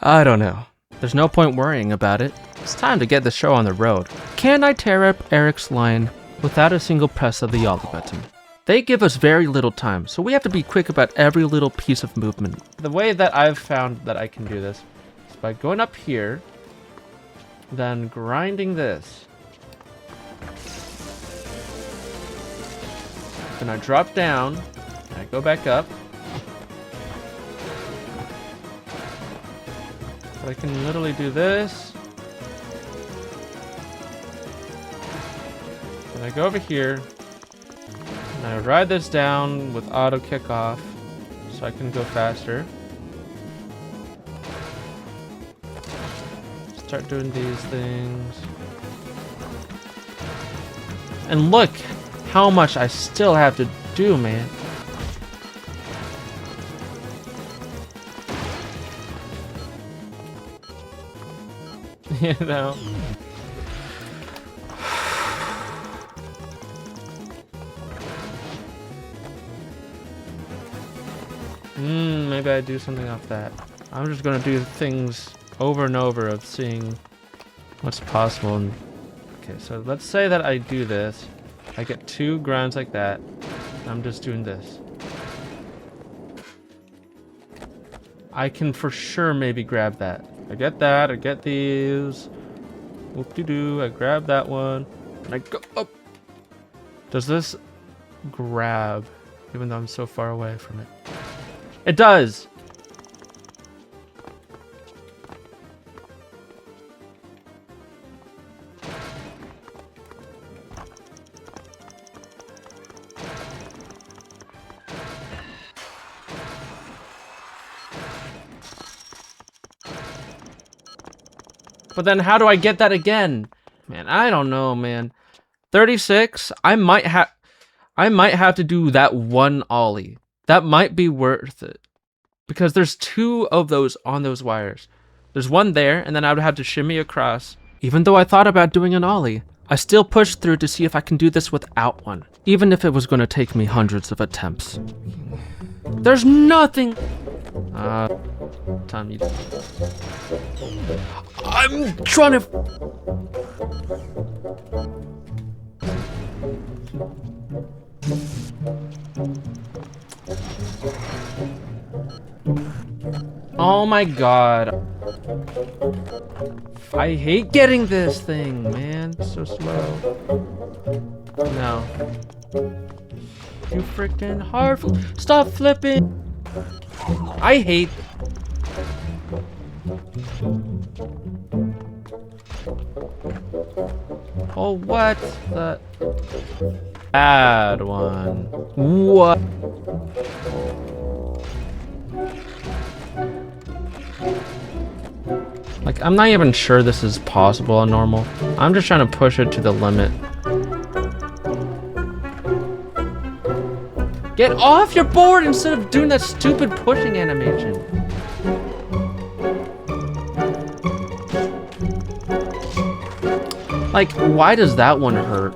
I don't know. There's no point worrying about it. It's time to get the show on the road. Can I tear up Eric's line without a single press of the Ollie button? They give us very little time, so we have to be quick about every little piece of movement. The way that I've found that I can do this is by going up here, then grinding this. Then I drop down, and I go back up. So I can literally do this. Then I go over here, and I ride this down with auto kick off, so I can go faster. Start doing these things. And look how much I still have to do, man. You know. Maybe I do something off that. I'm just gonna do things over and over of seeing what's possible. And okay, so let's say that I do this. I get 2 grinds like that. I'm just doing this. I can for sure maybe grab that. I get that, I get these. Whoop-de-doo, I grab that one. And I go up. Does this grab, even though I'm so far away from it? It does! But then how do I get that again? Man, I don't know, man. 36, I might have to do that one ollie. That might be worth it. Because there's 2 of those on those wires. There's one there, and then I would have to shimmy across. Even though I thought about doing an ollie, I still pushed through to see if I can do this without one. Even if it was going to take me hundreds of attempts. There's nothing. Time you. I'm trying to. Oh my god. I hate getting this thing, man. It's so slow. No. You freaking hard. Stop flipping. I hate. Oh, what the bad one? What? Like, I'm not even sure this is possible on normal. I'm just trying to push it to the limit. Get off your board instead of doing that stupid pushing animation. Like, why does that one hurt?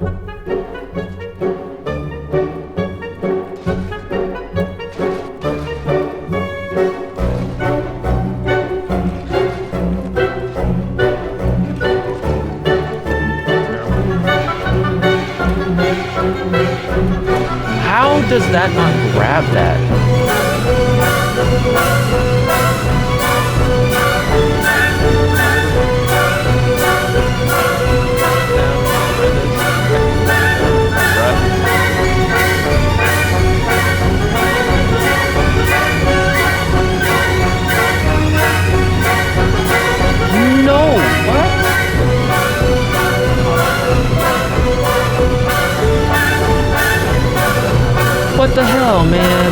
How does that not grab that? No, what? What the hell, man?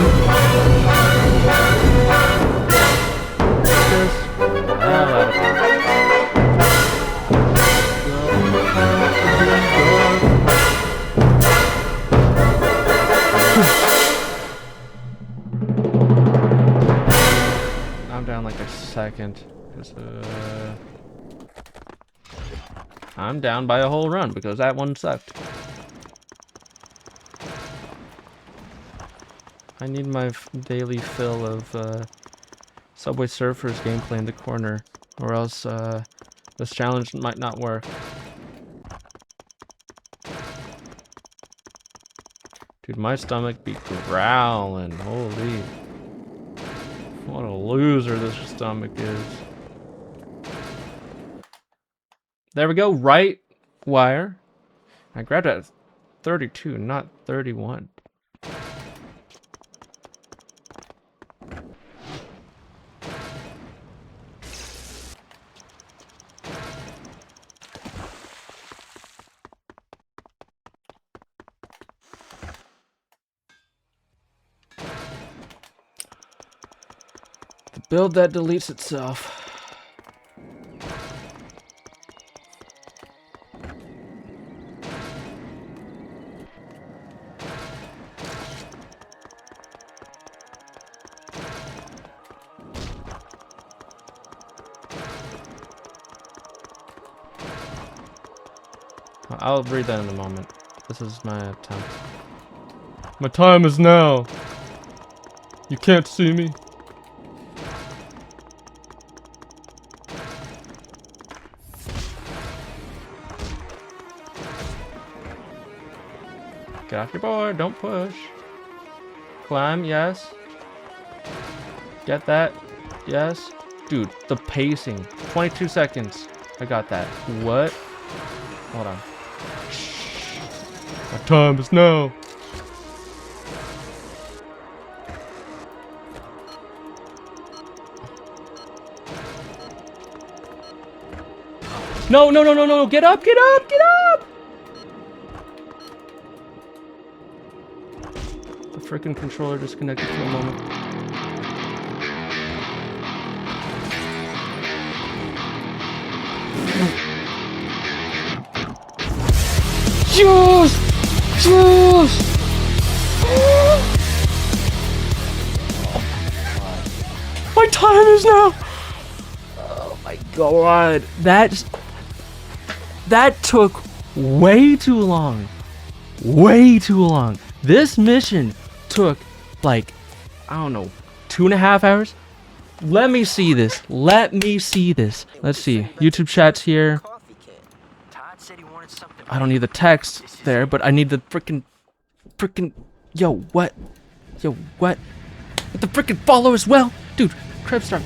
I'm down like a second. I'm down by a whole run because that one sucked. I need my daily fill of Subway Surfers gameplay in the corner, or else this challenge might not work. Dude, my stomach be growling. Holy. What a loser this stomach is. There we go, right wire. I grabbed it at 32, not 31. The build that deletes itself. I'll read that in a moment. This is my attempt. My time is now. You can't see me. Get off your board, don't push. Climb, yes. Get that, yes. Dude, the pacing. 22 seconds. I got that. What? Hold on. My time is now. No, no, no, no, no, get up, get up, get up! The freaking controller disconnected for a moment. Yes! Yes! My time is now! Oh my god. That took way too long. Way too long. This mission took like, I don't know, 2.5 hours? Let me see this. Let me see this. Let's see. YouTube chat's here. Coffee can. Todd said he wanted something. I don't need the text there, but I need the frickin'. Yo, what? Yo, what? Hit the frickin' follow as well, dude. Crib star.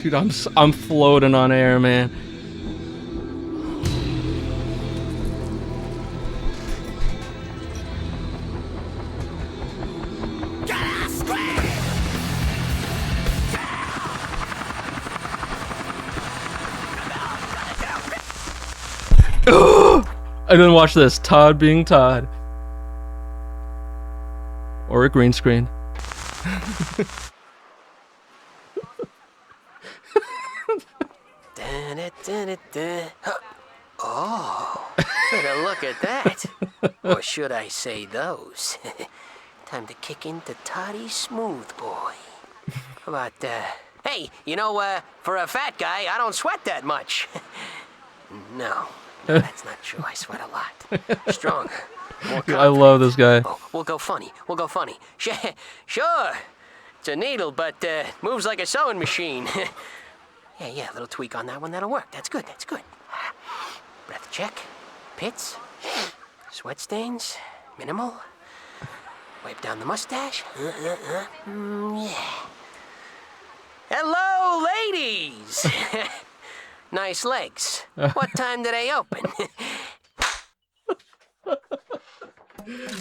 Dude, I'm floating on air, man. I didn't watch this. Todd being Todd. Or a green screen. Oh, better look at that. Or should I say those? Time to kick into Toddy Smooth Boy. How about, hey, you know, for a fat guy, I don't sweat that much. No, that's not true. I sweat a lot. Stronger. More I love this guy. Oh, we'll go funny. We'll go funny. Sure. It's a needle, but moves like a sewing machine. Yeah, a little tweak on that one. That'll work. That's good. That's good. Breath check. Pits. Sweat stains. Minimal. Wipe down the mustache. Yeah. Hello, ladies. Nice legs. What time do they open?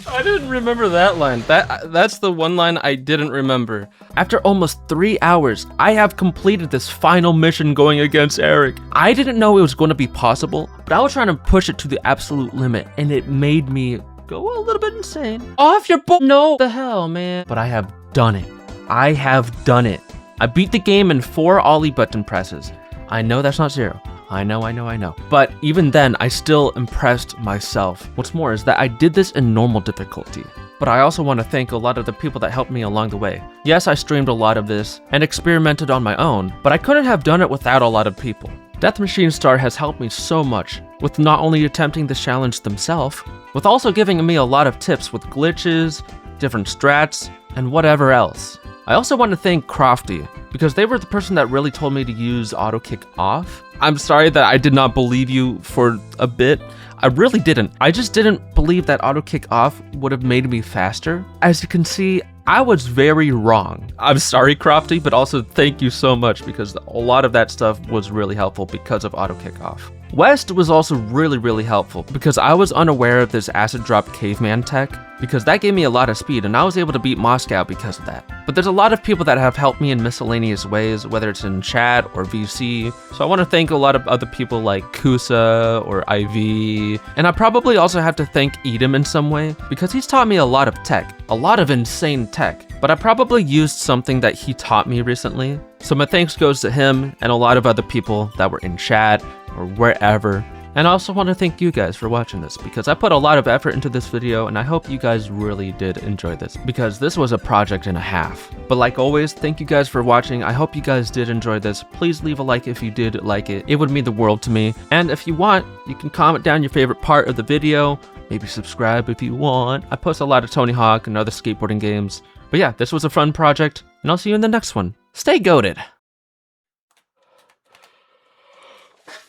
I didn't remember that line. That's the one line I didn't remember. After almost 3 hours, I have completed this final mission going against Eric. I didn't know it was going to be possible, but I was trying to push it to the absolute limit, and it made me go a little bit insane. Off your no, the hell, man. But I have done it. I have done it. I beat the game in 4 Ollie button presses. I know that's not 0. I know. But even then, I still impressed myself. What's more is that I did this in normal difficulty. But I also want to thank a lot of the people that helped me along the way. Yes, I streamed a lot of this and experimented on my own, but I couldn't have done it without a lot of people. Death Machine Star has helped me so much, with not only attempting the challenge themselves, with also giving me a lot of tips with glitches, different strats, and whatever else. I also want to thank Crofty, because they were the person that really told me to use auto kick off. I'm sorry that I did not believe you for a bit. I really didn't. I just didn't believe that auto kick off would have made me faster. As you can see, I was very wrong. I'm sorry, Crofty, but also thank you so much because a lot of that stuff was really helpful because of auto kick off. West was also really helpful because I was unaware of this acid drop caveman tech, because that gave me a lot of speed and I was able to beat Moscow because of that. But there's a lot of people that have helped me in miscellaneous ways, whether it's in chat or VC. So I want to thank a lot of other people like Kusa or IV. And I probably also have to thank Edom in some way because he's taught me a lot of tech, a lot of insane tech. But I probably used something that he taught me recently. So my thanks goes to him and a lot of other people that were in chat or wherever. And I also want to thank you guys for watching this because I put a lot of effort into this video and I hope you guys really did enjoy this because this was a project and a half. But like always, thank you guys for watching. I hope you guys did enjoy this. Please leave a like if you did like it. It would mean the world to me. And if you want, you can comment down your favorite part of the video. Maybe subscribe if you want. I post a lot of Tony Hawk and other skateboarding games. But yeah, this was a fun project and I'll see you in the next one. Stay goated.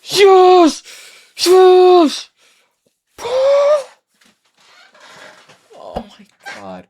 Yes! Yes! Oh my god.